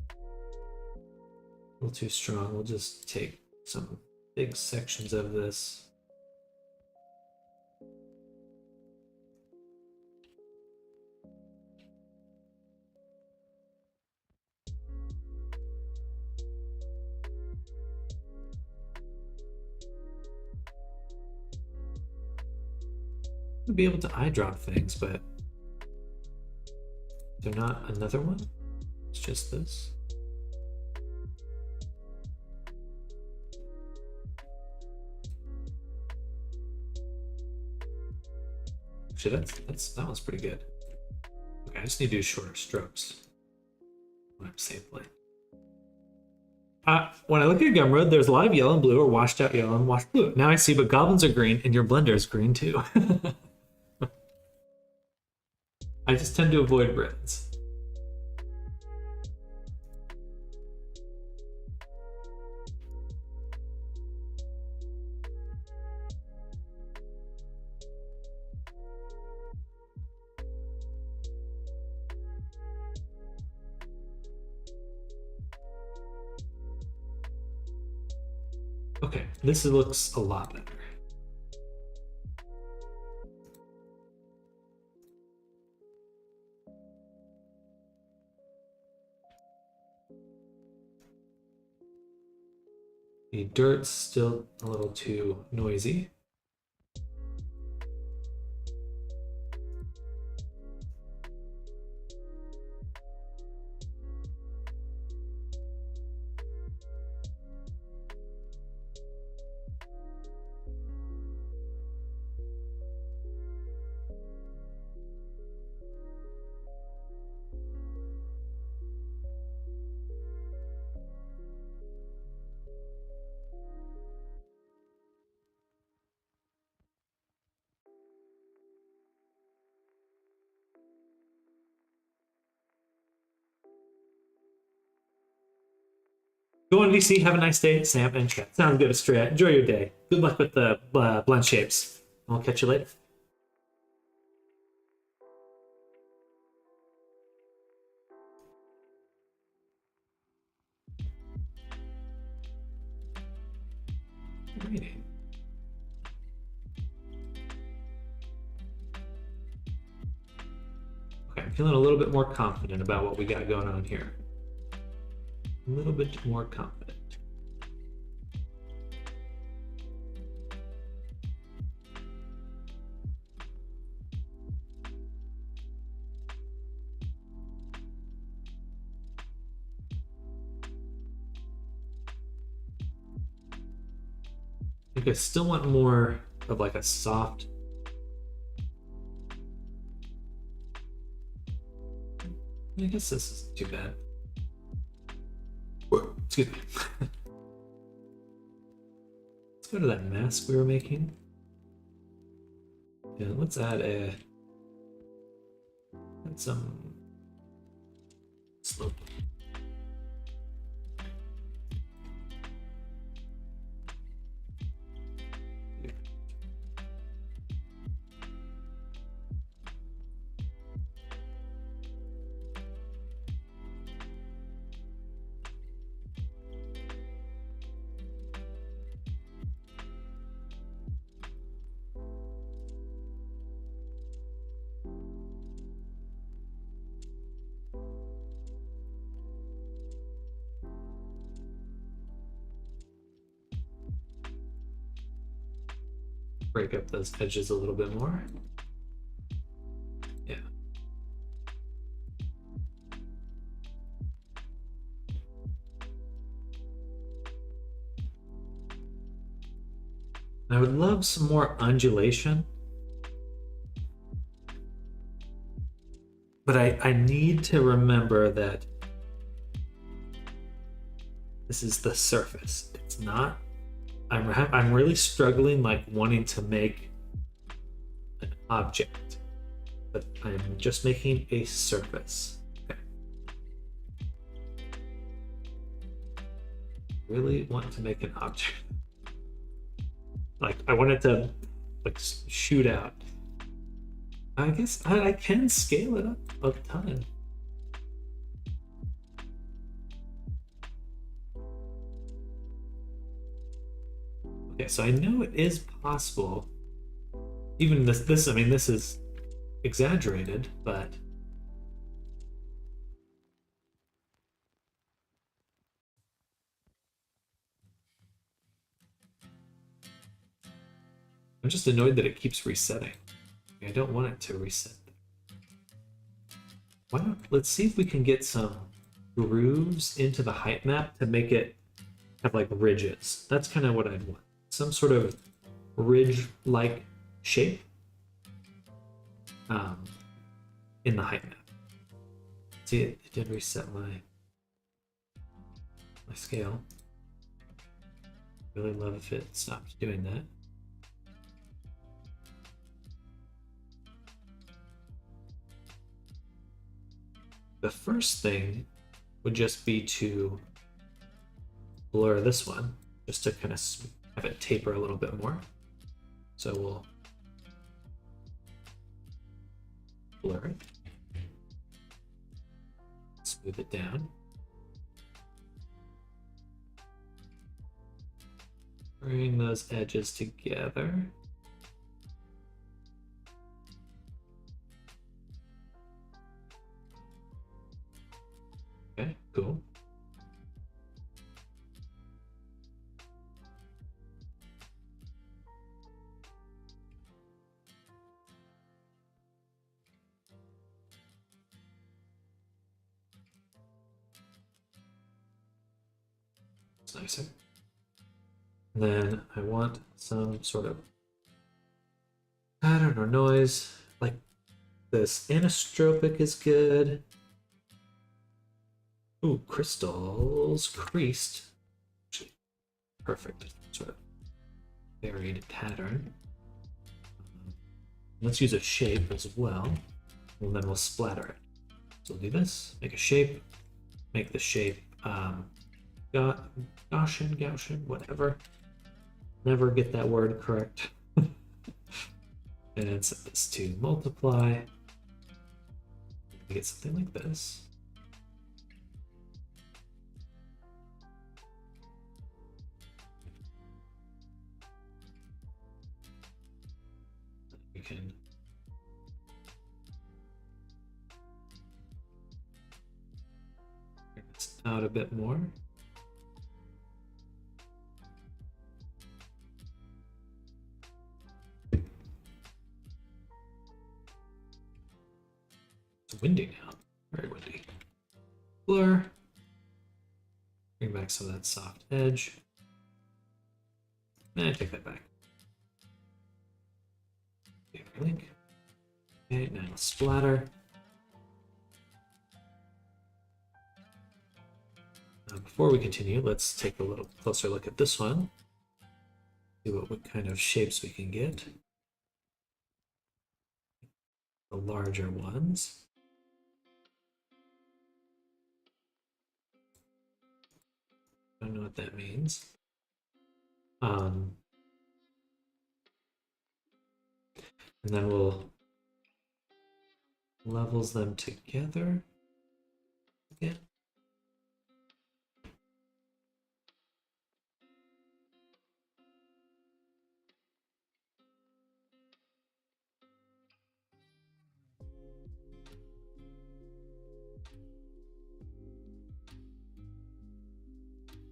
a little too strong. We'll just take some big sections of this. I'll be able to eye drop things, but they're not another one. It's just this. Actually, that one's pretty good. Okay, I just need to do shorter strokes when I'm sampling. When I look at Gumroad, there's a lot of yellow and blue, or washed out yellow and washed blue. Now I see, but goblins are green, and your blender is green too. I just tend to avoid reds. Okay, this looks a lot better. The dirt's still a little too noisy. Go on VC, have a nice day, Sam and chat. Sounds good, Estrella. Enjoy your day. Good luck with the blend shapes. I'll catch you later. Alrighty. Okay, I'm feeling a little bit more confident about what we got going on here. A little bit more confident. I think I still want more of like a soft. I guess this isn't too bad. Excuse me. Let's go to that mask we were making. Yeah, let's add some slope. Break up those edges a little bit more. Yeah. I would love some more undulation. But I need to remember that this is the surface. It's not. I'm really struggling, like wanting to make an object, but I'm just making a surface. Okay. Really want to make an object. Like I want it to like shoot out. I guess I can scale it up a ton. Okay, so I know it is possible. Even this, I mean, this is exaggerated, but I'm just annoyed that it keeps resetting. I don't want it to reset. Why not? Let's see if we can get some grooves into the height map to make it have like ridges. That's kind of what I'd want. Some sort of ridge-like shape in the height map. See, it did reset my scale. Really love if it stopped doing that. The first thing would just be to blur this one, just to kind of have it taper a little bit more. So we'll blur it, smooth it down. Bring those edges together. Okay, cool. It's nicer. Then I want some sort of, I don't know, noise. Like this anisotropic is good. Ooh, crystals creased. Actually, perfect. Sort of varied pattern. Let's use a shape as well, and then we'll splatter it. So we'll do this, make a shape, make the shape Gaussian, whatever. Never get that word correct. And set this to multiply. We get something like this. We can bring this out a bit more. It's windy now, very windy. Blur. Bring back some of that soft edge. And take that back. Link. Okay, now splatter. Now before we continue, let's take a little closer look at this one. See what kind of shapes we can get. The larger ones. I don't know what that means. And then we'll levels them together again.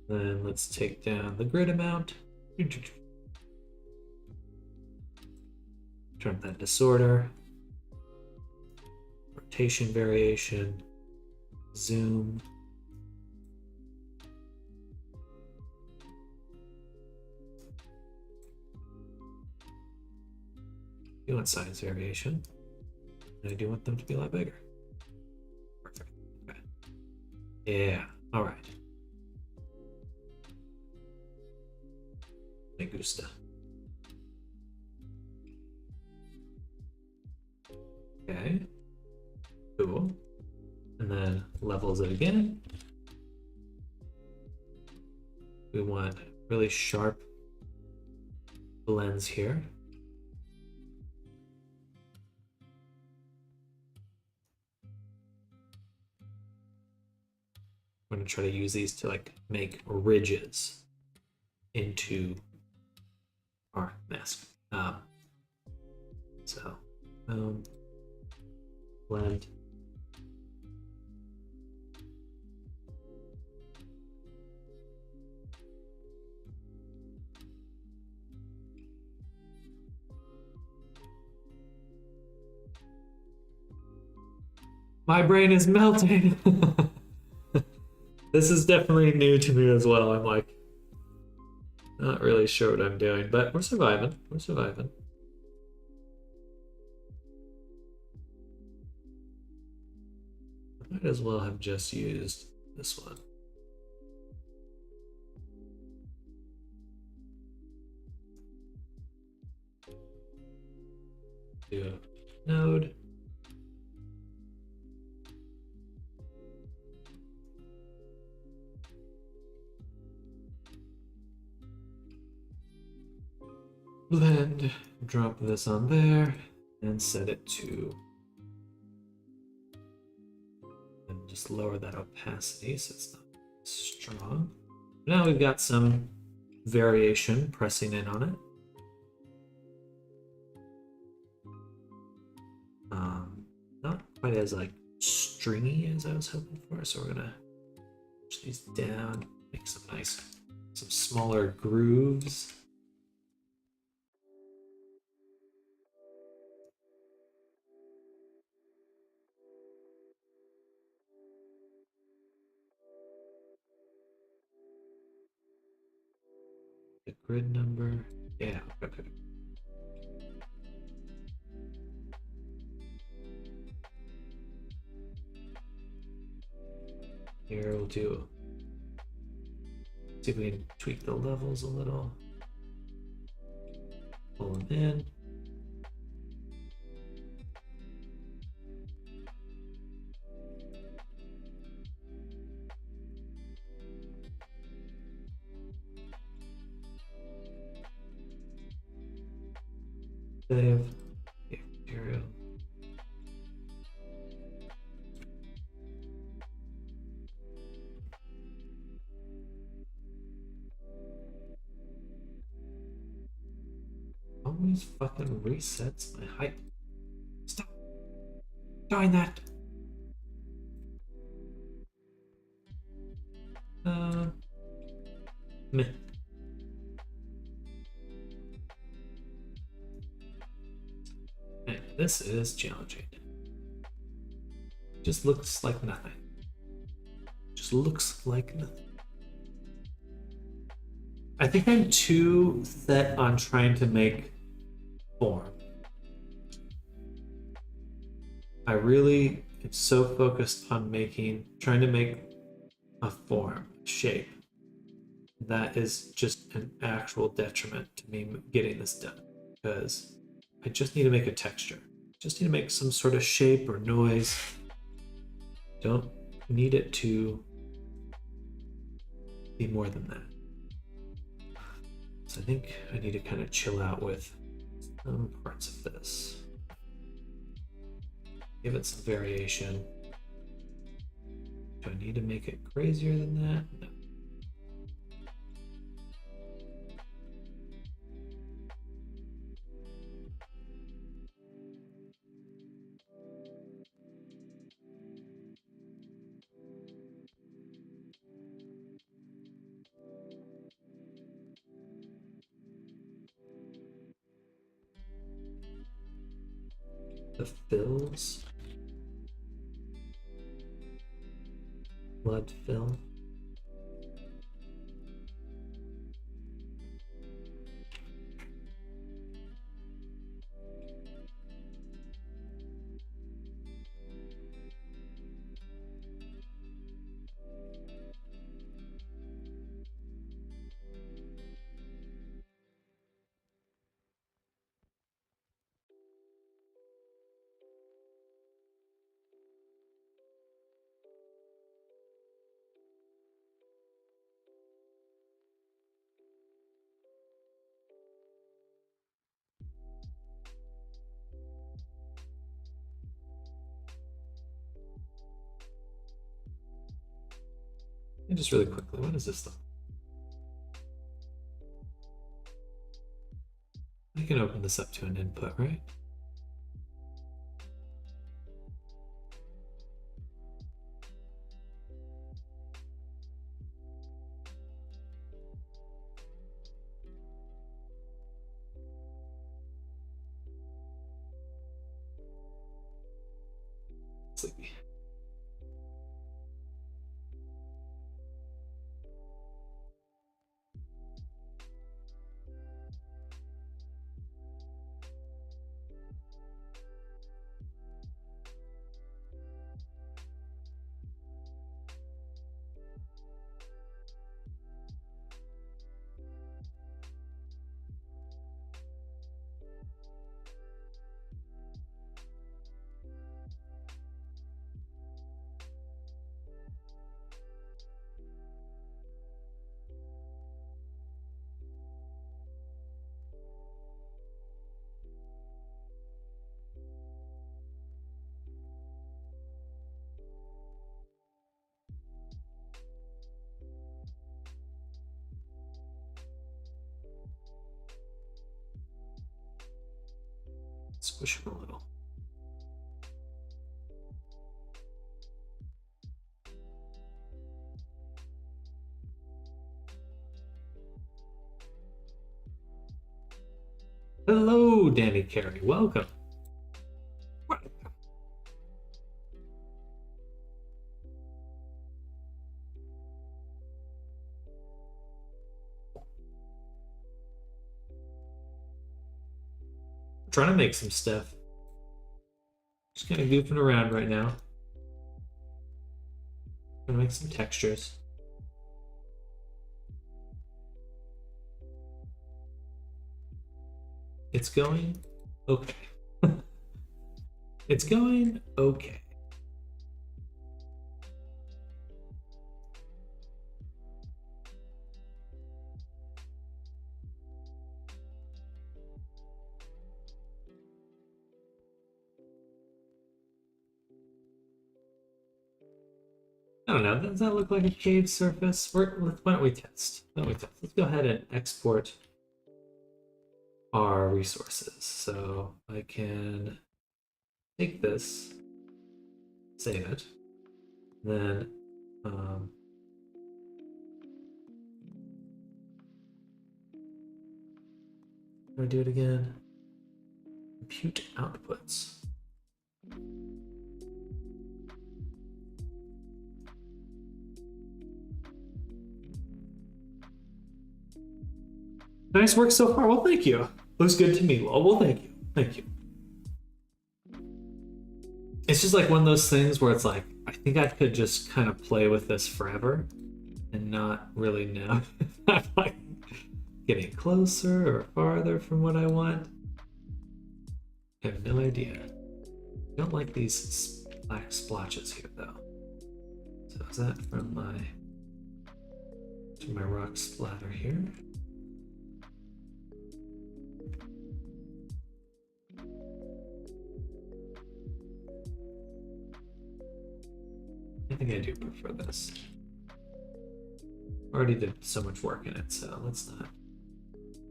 Then let's take down the grid amount. Turn that disorder. Rotation variation. Zoom. You want size variation. And I do want them to be a lot bigger. Perfect. Okay. Yeah. All right. Me gusta. Okay. Cool. And then levels it again. We want really sharp blends here. I'm going to try to use these to like make ridges into our mask. So blend. My brain is melting. This is definitely new to me as well. I'm like, not really sure what I'm doing, but we're surviving. We're surviving. I might as well have just used this one. Do a node. Blend, drop this on there, and set it to, and just lower that opacity so it's not strong. Now we've got some variation pressing in on it. Not quite as like stringy as I was hoping for, so we're gonna push these down, make some smaller grooves. The grid number, yeah, okay. Here we'll do, see if we can tweak the levels a little. Pull them in. Save. Material. Always fucking resets my height. Stop doing that. Meh. Man, this is challenging. Just looks like nothing. Just looks like nothing. I think I'm too set on trying to make form. I really am so focused on trying to make a form, shape. That is just an actual detriment to me getting this done, because I just need to make a texture. Just need to make some sort of shape or noise. Don't need it to be more than that. So I think I need to kind of chill out with some parts of this. Give it some variation. Do I need to make it crazier than that? No. The fills. Blood fill. And just really quickly, what is this stuff? I can open this up to an input, right? Sleepy. Squish him a little. Hello, Danny Carey. Welcome. Trying to make some stuff. Just kind of goofing around right now. Gonna make some textures. It's going okay. It's going okay. I don't know. Does that look like a cave surface? Why don't we test? Let's go ahead and export our resources. So I can take this, save it, then do I do it again? Compute outputs. Nice work so far. Well, thank you. Looks good to me. Well, thank you. Thank you. It's just like one of those things where it's like, I think I could just kind of play with this forever and not really know if I'm like getting closer or farther from what I want. I have no idea. I don't like these black splotches here though. So is that from my rock splatter here? I think I do prefer this. Already did so much work in it, so let's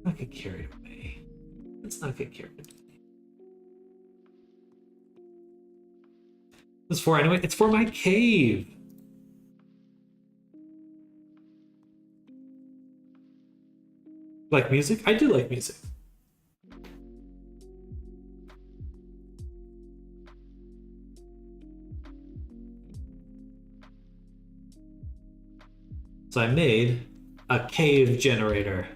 not get carried away. Let's not get carried away. This is for anyway. It's for my cave. Like music? I do like music. So I made a cave generator.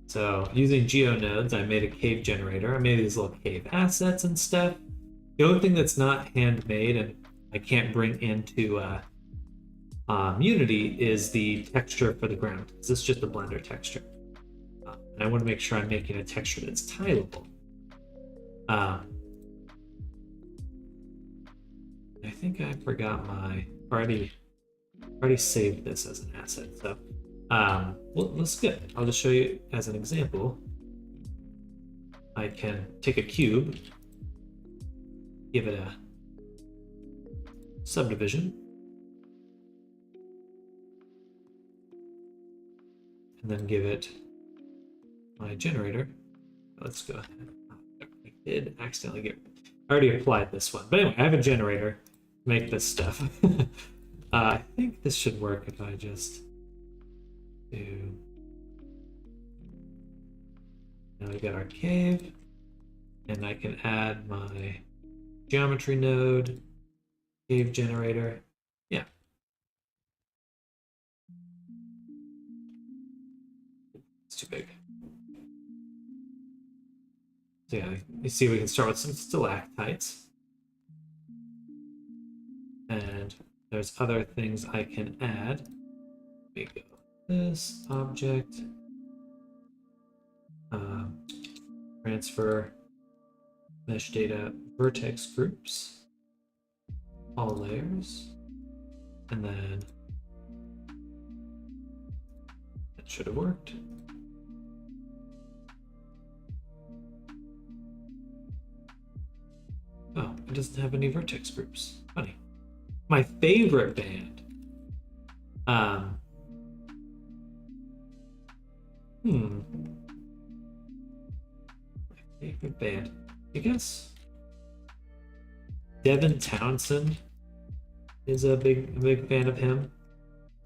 So using GeoNodes, I made a cave generator. I made these little cave assets and stuff. The only thing that's not handmade and I can't bring into Unity is the texture for the ground. This is just a Blender texture. And I want to make sure I'm making a texture that's tileable. I think I forgot already saved this as an asset. So, well, that's good. I'll just show you as an example. I can take a cube, give it a subdivision, and then give it my generator. Let's go ahead. I did accidentally I already applied this one. But anyway, I have a generator. Make this stuff. I think this should work if I just do. Now we got our cave, and I can add my geometry node, cave generator. Yeah. It's too big. So yeah, you see we can start with some stalactites. And there's other things I can add. Let me go. This object. Transfer mesh data vertex groups. All layers. And then that should have worked. Oh, it doesn't have any vertex groups. Funny. My favorite band. My favorite band. I guess Devin Townsend is a big fan of him.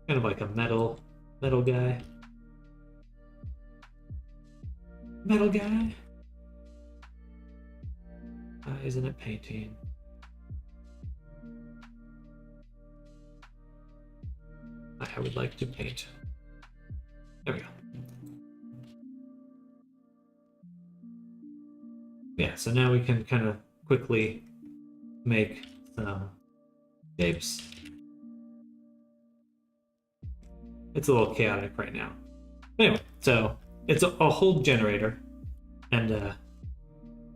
Kind of like a metal guy. Metal guy. Isn't it painting? I would like to paint. There we go. Yeah, so now we can kind of quickly make some shapes. It's a little chaotic right now. Anyway, so it's a whole generator, and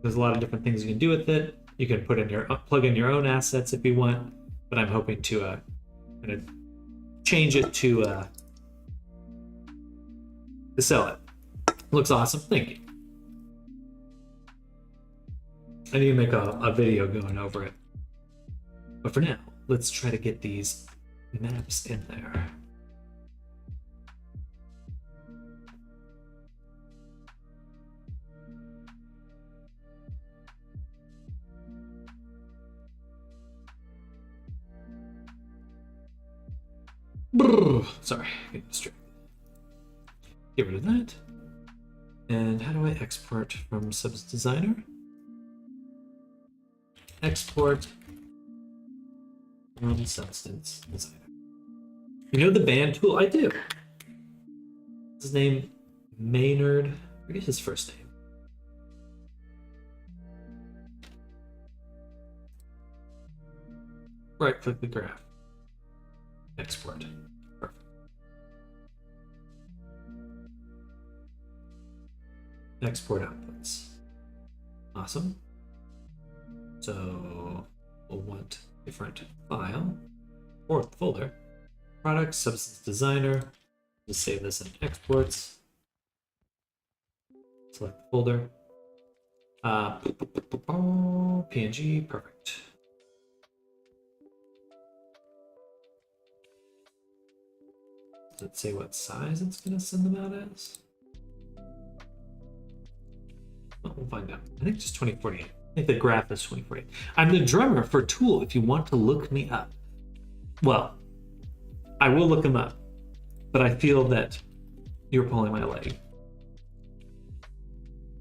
there's a lot of different things you can do with it. You can plug in your own assets if you want, but I'm hoping to kind of change it to sell it. Looks awesome. Thank you. I need to make a video going over it. But for now, let's try to get these maps in there. Sorry, get distracted. Get rid of that. And how do I export from Substance Designer? Export from Substance Designer. You know the band tool? I do. His name Maynard. I forget his first name. Right click the graph. Export. Perfect. Export outputs. Awesome. So we'll want different file or folder. Product, Substance Designer. Just save this in exports. Select the folder. PNG, perfect. Does it say what size it's going to send them out as? Well, we'll find out. I think just 2048. I think the graph is 2048. I'm the drummer for Tool if you want to look me up. Well, I will look him up, but I feel that you're pulling my leg.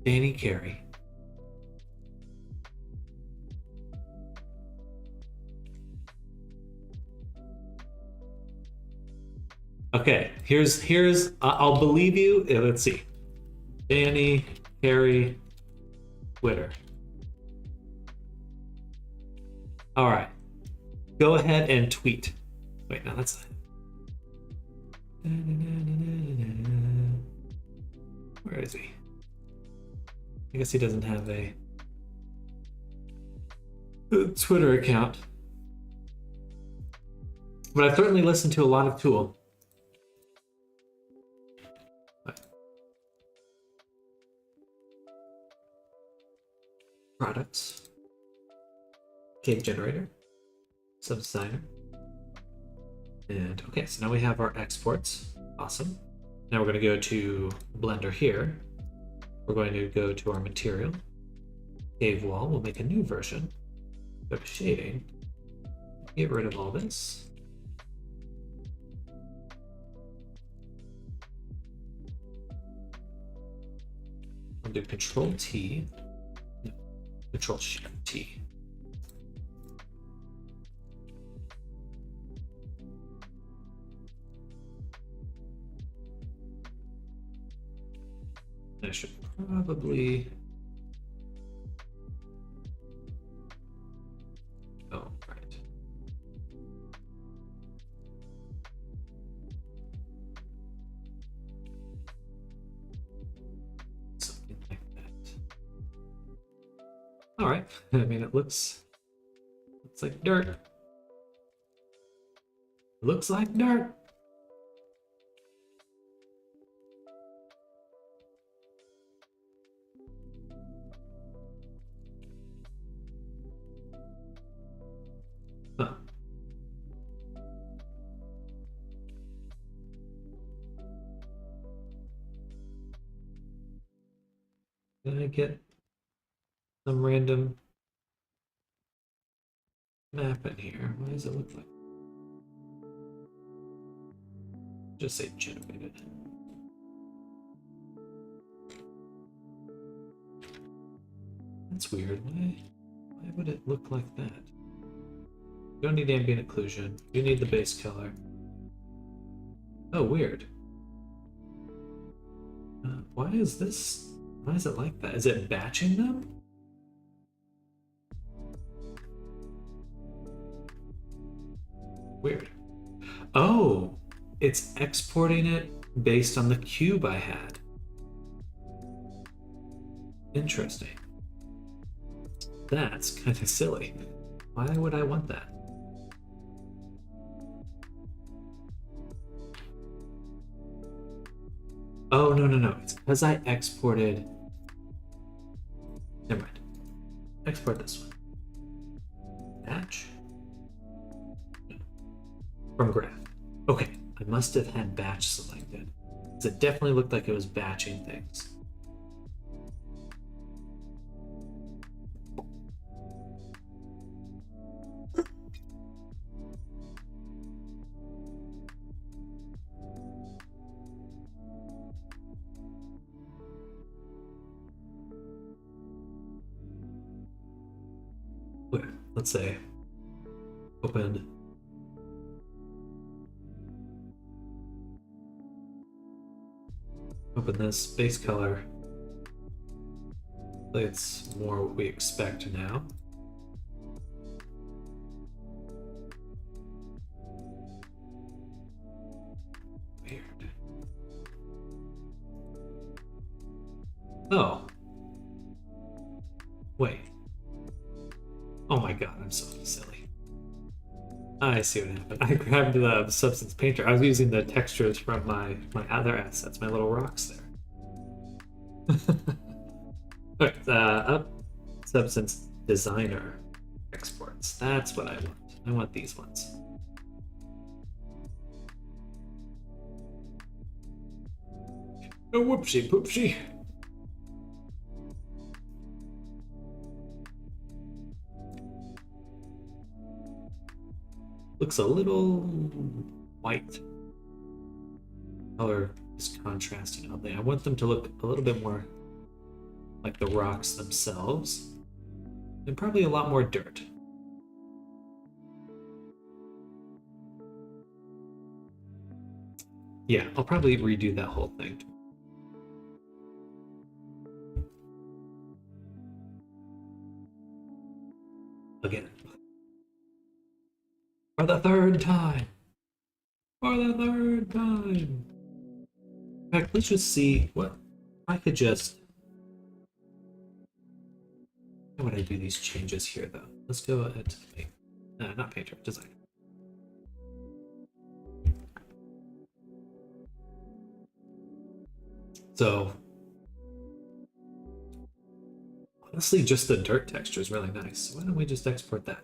Danny Carey. Okay, here's I'll believe you. Let's see. Danny Carey Twitter. All right. Go ahead and tweet. Wait, no, that's not. Where is he? I guess he doesn't have a Twitter account. But I've certainly listened to a lot of Tool. Products. Cave generator. Subdesigner. And okay, so now we have our exports. Awesome. Now we're going to go to Blender here. We're going to go to our material. Cave wall. We'll make a new version. Go to shading. Get rid of all this. I'll do Control T. No, Control Shift T. I should probably. Oh, right. Something like that. All right. I mean, it looks like dirt. It looks like dirt. Huh. I get some random map in here? What does it look like? Just say generated. That's weird. Why would it look like that? You don't need ambient occlusion. You need the base color. Oh, weird. Why is this? Why is it like that? Is it batching them? Weird. Oh, it's exporting it based on the cube I had. Interesting. That's kind of silly. Why would I want that? Oh, no. It's because I exported. Never mind. Export this one. Batch. From graph. Okay, I must have had batch selected. Because it definitely looked like it was batching things. Okay, let's say open this base color. It's more what we expect now. Weird. Oh. Wait. Oh my god, I'm so silly. I see what happened. I grabbed the Substance Painter. I was using the textures from my other assets, my little rocks there. Okay, up Substance Designer exports. That's what I want. I want these ones. Oh, whoopsie poopsie. Looks a little white. Color is contrasting oddly. I want them to look a little bit more like the rocks themselves, and probably a lot more dirt. Yeah, I'll probably redo that whole thing. Again. For the third time! For the third time! In fact, let's just see what I could just. How would I do these changes here, though? Let's go ahead to make. Not Painter, Designer. So, honestly, just the dirt texture is really nice. Why don't we just export that?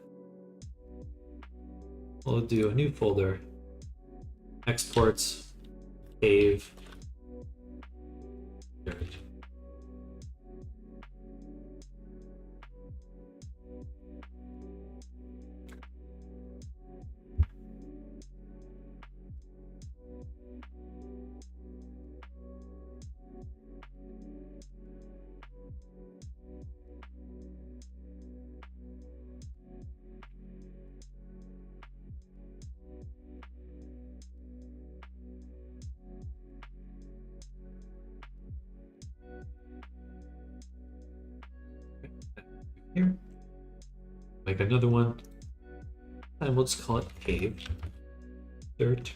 We'll do a new folder. Exports, cave, dirt. Here. Make another one. And we'll just call it cave. Dirt.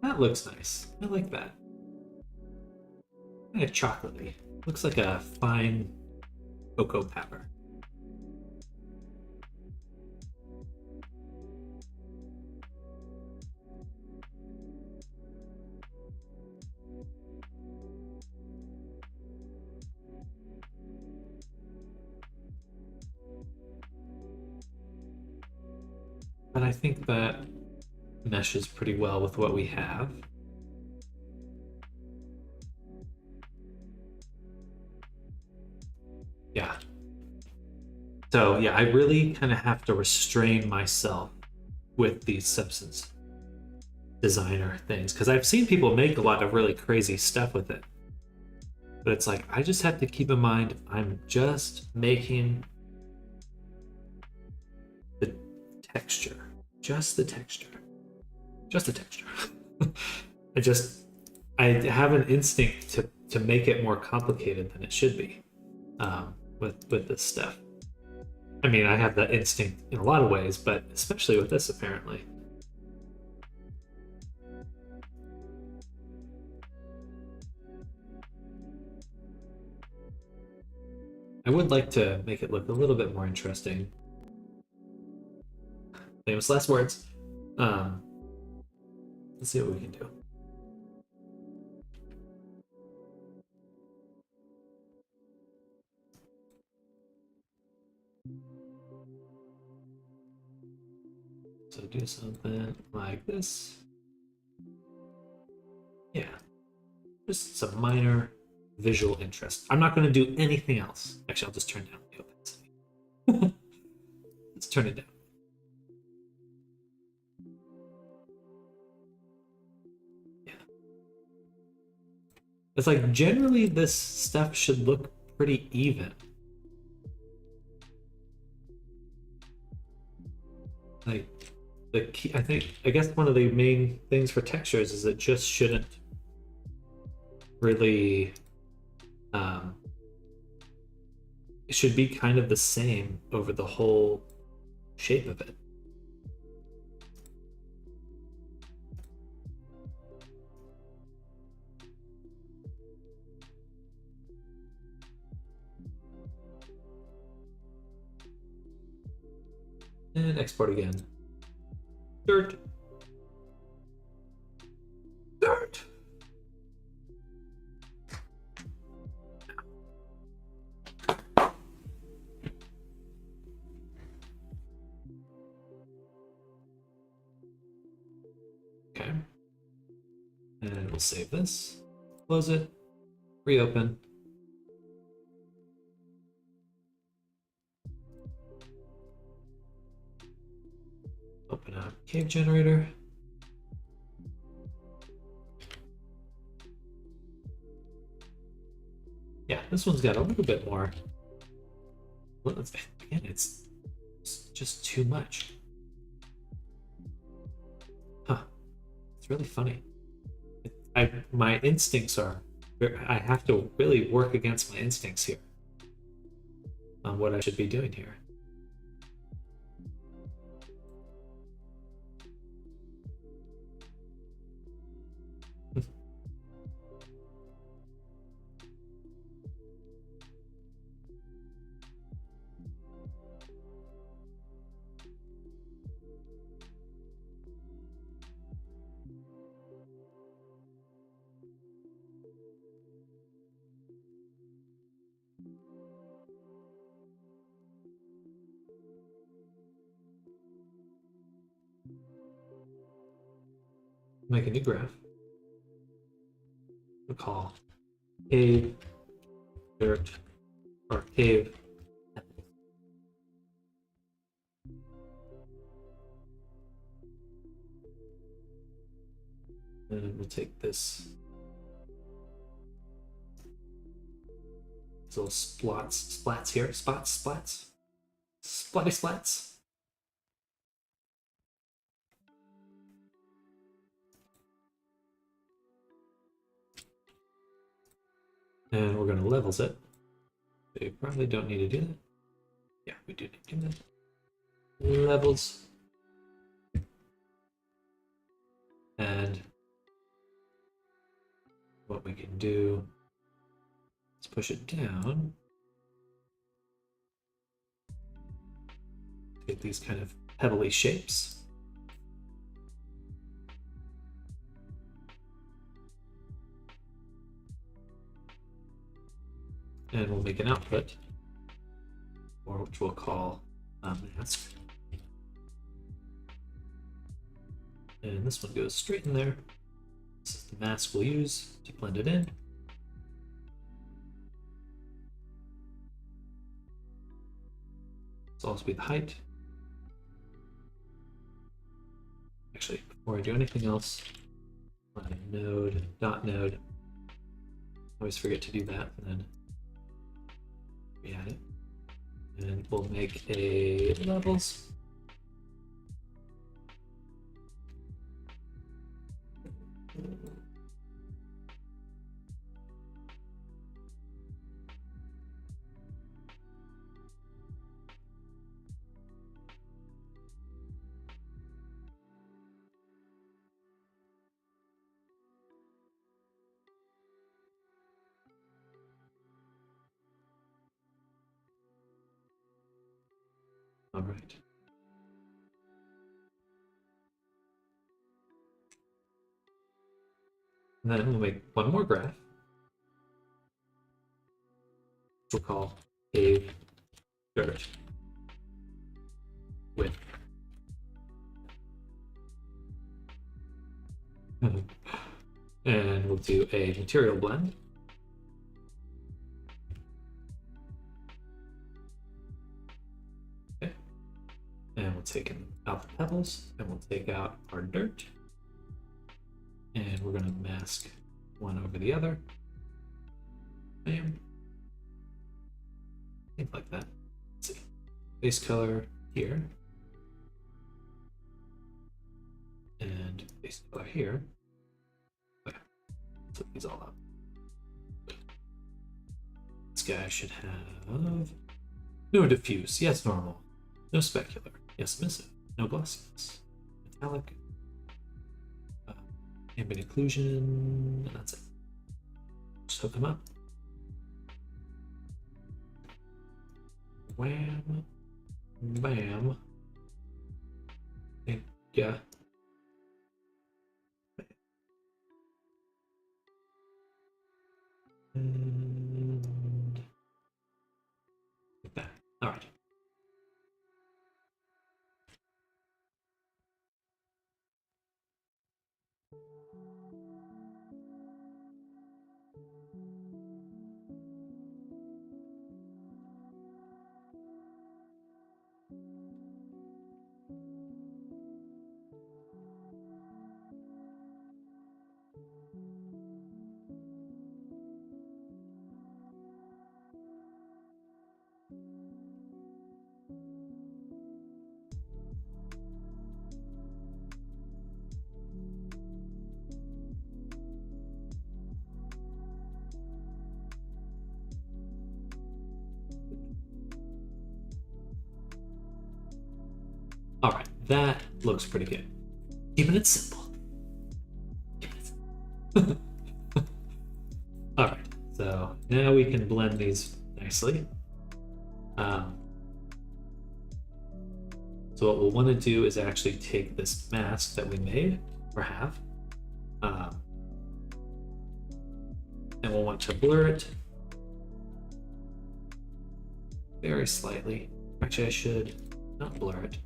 That looks nice. I like that. Kind of chocolatey. Looks like a fine cocoa powder. but I think that meshes pretty well with what we have. Yeah. So yeah, I really kind of have to restrain myself with these substance designer things because I've seen people make a lot of really crazy stuff with it. But it's like I just have to keep in mind I'm just making the texture. Just the texture. Just the texture. I have an instinct to make it more complicated than it should be with this stuff. I mean, I have that instinct in a lot of ways, but especially with this, apparently. I would like to make it look a little bit more interesting. Famous last words. Let's see what we can do. So do something like this. Yeah, just some minor visual interest. I'm not going to do anything else. Actually, I'll just turn down the opacity. Let's turn it down. Yeah. It's like generally this stuff should look pretty even. Like the key, I guess one of the main things for textures is it just shouldn't really it should be kind of the same over the whole shape of it. And export again. Dirt. Dirt. Okay. And we'll save this. Close it. Reopen. Open up cave generator. Yeah, this one's got a little bit more. Well, again, it's just too much. Huh. It's really funny. My instincts are. I have to really work against my instincts here on what I should be doing here. Make a new graph. We'll call cave dirt or cave. And we'll take this little splats here, splats, splatty splats. And we're going to levels it. We probably don't need to do that. Yeah, we do need to do that. Levels. And what we can do is push it down. Get these kind of pebbly shapes. And we'll make an output, or which we'll call mask. And this one goes straight in there. This is the mask we'll use to blend it in. This will also be the height. Actually, before I do anything else, my node, dot node, I always forget to do that, and then we add it. And we'll make a levels. All right. And then we'll make one more graph. We'll call paved dirt width. And we'll do a material blend. Okay. And we'll take out the pebbles, and we'll take out our dirt. And we're going to mask one over the other. Bam. Things like that. Let's see. Base color here. And base color here. Okay. Flip these all up. This guy should have no diffuse. Yes, normal. No specular. Yes, emissive. No glossiness. Metallic. Ambient occlusion, and that's it. Just hook them up. Wham, bam. Yeah. And like that. All right. All right, that looks pretty good. Keeping it simple. All right, so now we can blend these nicely. So what we'll want to do is actually take this mask that we made, or have, and we'll want to blur it very slightly. Actually, I should not blur it.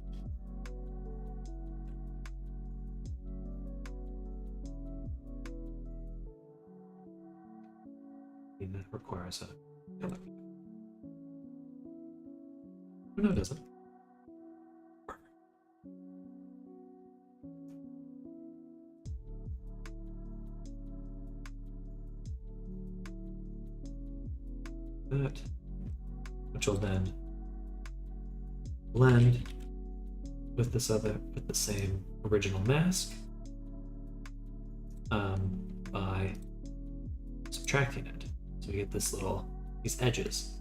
That requires a color. No, it doesn't. That, which will then blend with this other, with the same original mask, by subtracting it. So we get this little, these edges.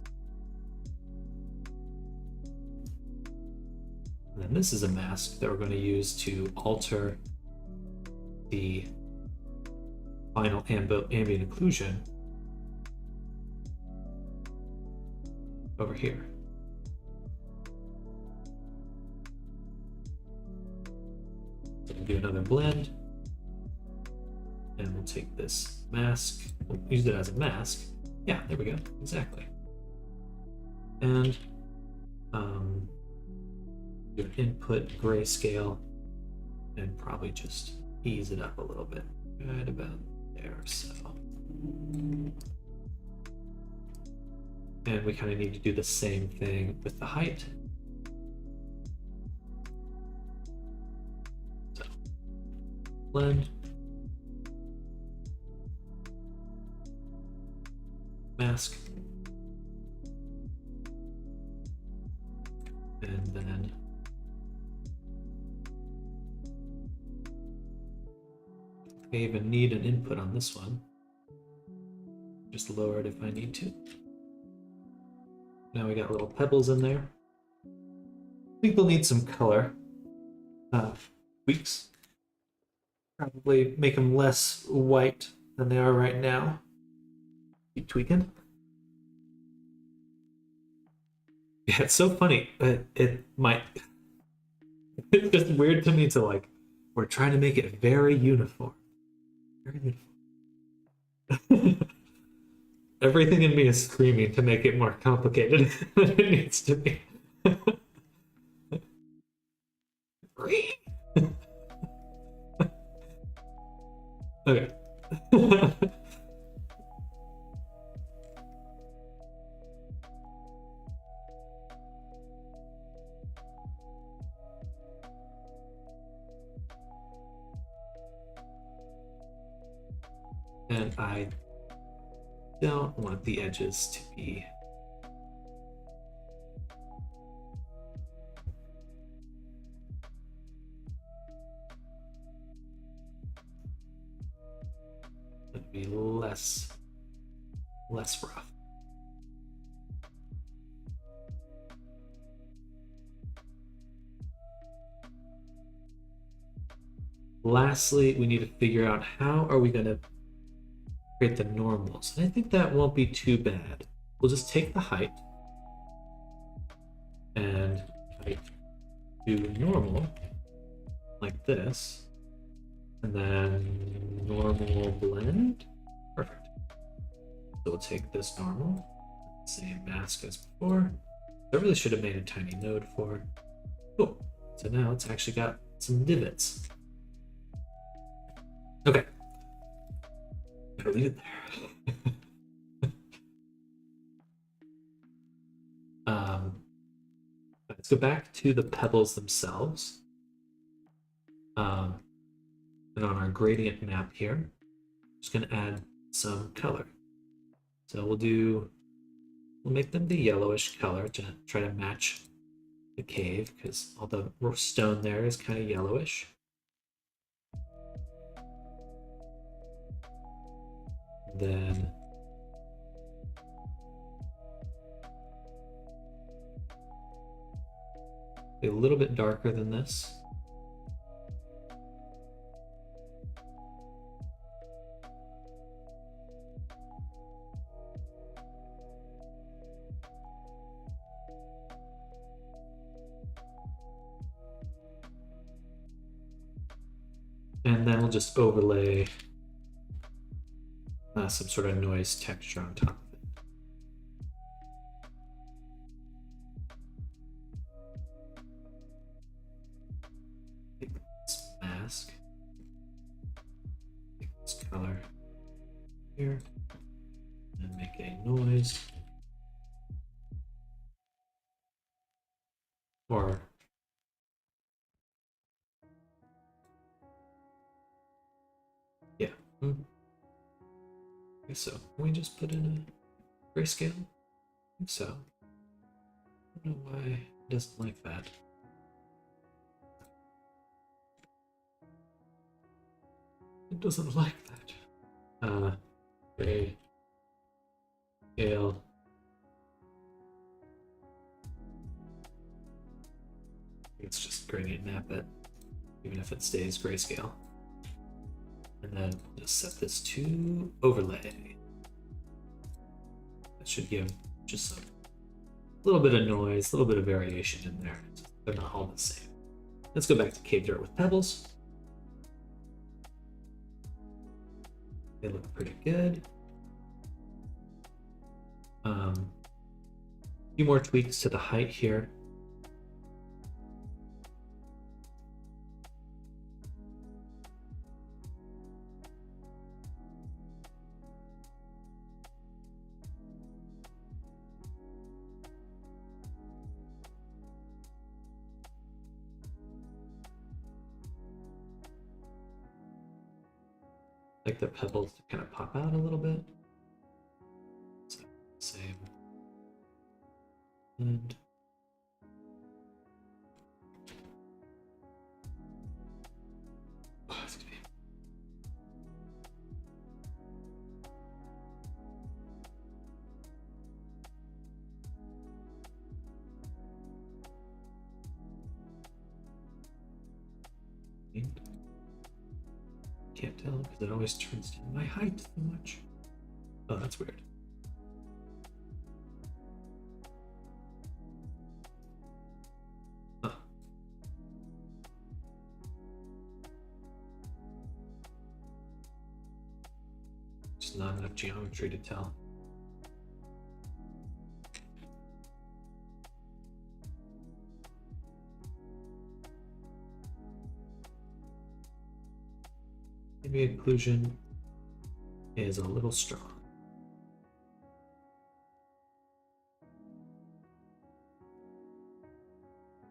And then this is a mask that we're going to use to alter the final ambient occlusion over here. So we'll do another blend, and we'll take this mask, we'll use it as a mask. Yeah, there we go, exactly. And do an input grayscale and probably just ease it up a little bit, right about there. So, and we kind of need to do the same thing with the height. So, blend, mask, and then I even need an input on this one. Just lower it if I need to. Now we got little pebbles in there. I think we'll need some color tweaks. Probably make them less white than they are right now. Keep tweaking. Yeah, it's so funny. It might. It's just weird to me to like. We're trying to make it very uniform. Very uniform. Everything in me is screaming to make it more complicated than it needs to be. Okay. And I don't want the edges to be less rough. Lastly, we need to figure out how are we going to create the normals. And I think that won't be too bad. We'll just take the height and do normal like this, and then normal blend. Perfect. So we'll take this normal, same mask as before. I really should have made a tiny node for. Cool. So now it's actually got some divots. Okay. Better leave it there. Let's go back to the pebbles themselves. And on our gradient map here, I'm just going to add some color. So we'll make them the yellowish color to try to match the cave, because all the stone there is kind of yellowish. Then a little bit darker than this. And then we'll just overlay some sort of noise texture on top of it. Take this mask, take this color here, and make a noise. Or yeah. I guess so. Can we just put in a grayscale? I think so. I don't know why it doesn't like that. It doesn't like that. Gray scale. It's just gradient map it, even if it stays grayscale. And then we'll just set this to overlay. That should give just a little bit of noise, a little bit of variation in there. They're not all the same. Let's go back to cave dirt with pebbles. They look pretty good. A few more tweaks to the height here. Like the pebbles to kind of pop out a little bit. So, same. And excuse me. Can't tell because it always turns down my height so much. Oh, that's weird. Huh. Just not enough geometry to tell. Maybe occlusion is a little strong.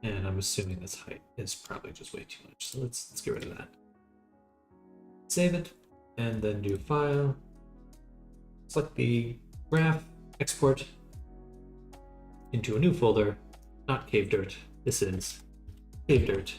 And I'm assuming this height is probably just way too much. So let's get rid of that. Save it, and then do File. Select the graph, export into a new folder, not Cave Dirt. This is Cave Dirt.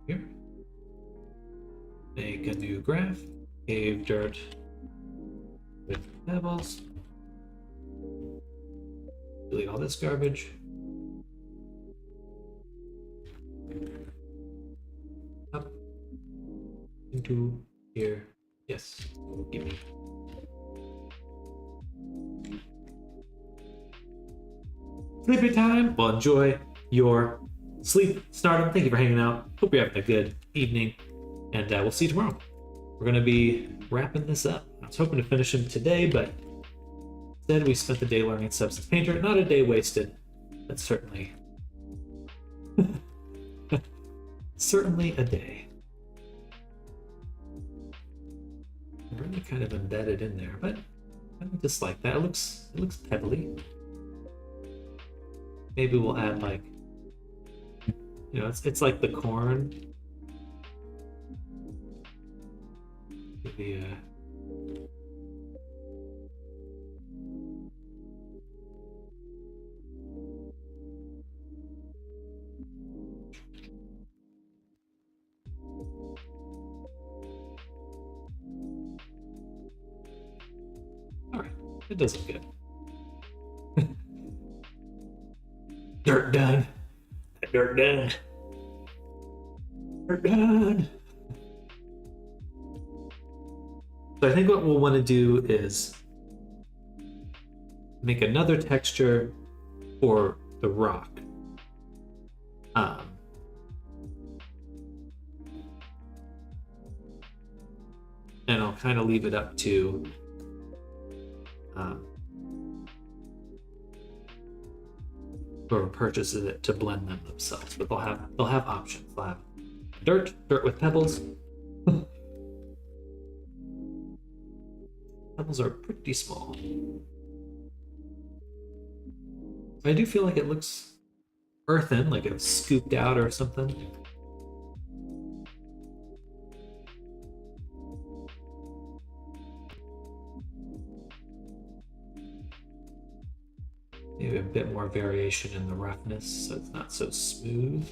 Here. Make a new graph, Cave Dirt with pebbles. Delete all this garbage. Up into here. Yes, give me. Sleepy time. Well, enjoy your sleep, Stardom. Thank you for hanging out. Hope you're having a good evening, and we'll see you tomorrow. We're going to be wrapping this up. I was hoping to finish him today, but instead we spent the day learning Substance Painter. Not a day wasted, but certainly certainly a day. Really kind of embedded in there, but I just like that. It looks pebbly. Maybe we'll add, like, you know, it's like the corn. Maybe all right, it does look good. Dirt done. Dirt done. Dirt done. So I think what we'll want to do is make another texture for the rock. And I'll kind of leave it up to whoever purchases it to blend them themselves, but they'll have options. They'll have dirt with pebbles. Pebbles are pretty small. I do feel like it looks earthen, like it's scooped out or something. Maybe a bit more variation in the roughness so it's not so smooth.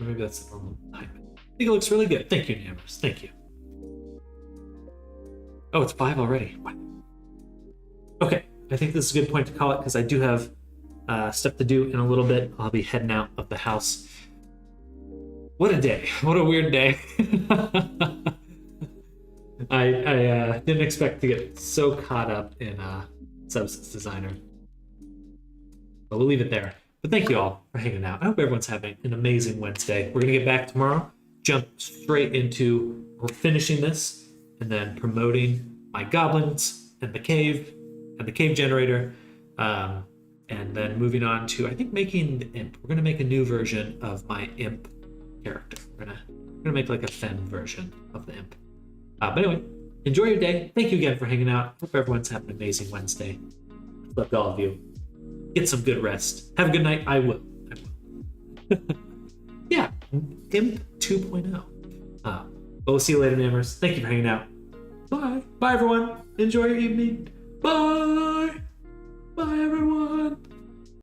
Or maybe that's the normal height. I think it looks really good. Thank you, Namers. Thank you. Oh, it's 5 already. Wow. Okay, I think this is a good point to call it because I do have stuff to do in a little bit. I'll be heading out of the house. What a day. What a weird day. I didn't expect to get so caught up in Substance Designer. But we'll leave it there. But thank you all for hanging out. I hope everyone's having an amazing Wednesday. We're going to get back tomorrow, jump straight into finishing this, and then promoting my goblins and the cave generator. And then moving on to, I think, making the imp. We're going to make a new version of my imp character. We're gonna make like a femme version of the imp. But anyway, enjoy your day. Thank you again for hanging out. Hope everyone's having an amazing Wednesday. Love to all of you. Get some good rest. Have a good night. I will. Yeah, Imp 2.0. But we'll see you later, Nammers. Thank you for hanging out. Bye. Bye, everyone. Enjoy your evening. Bye.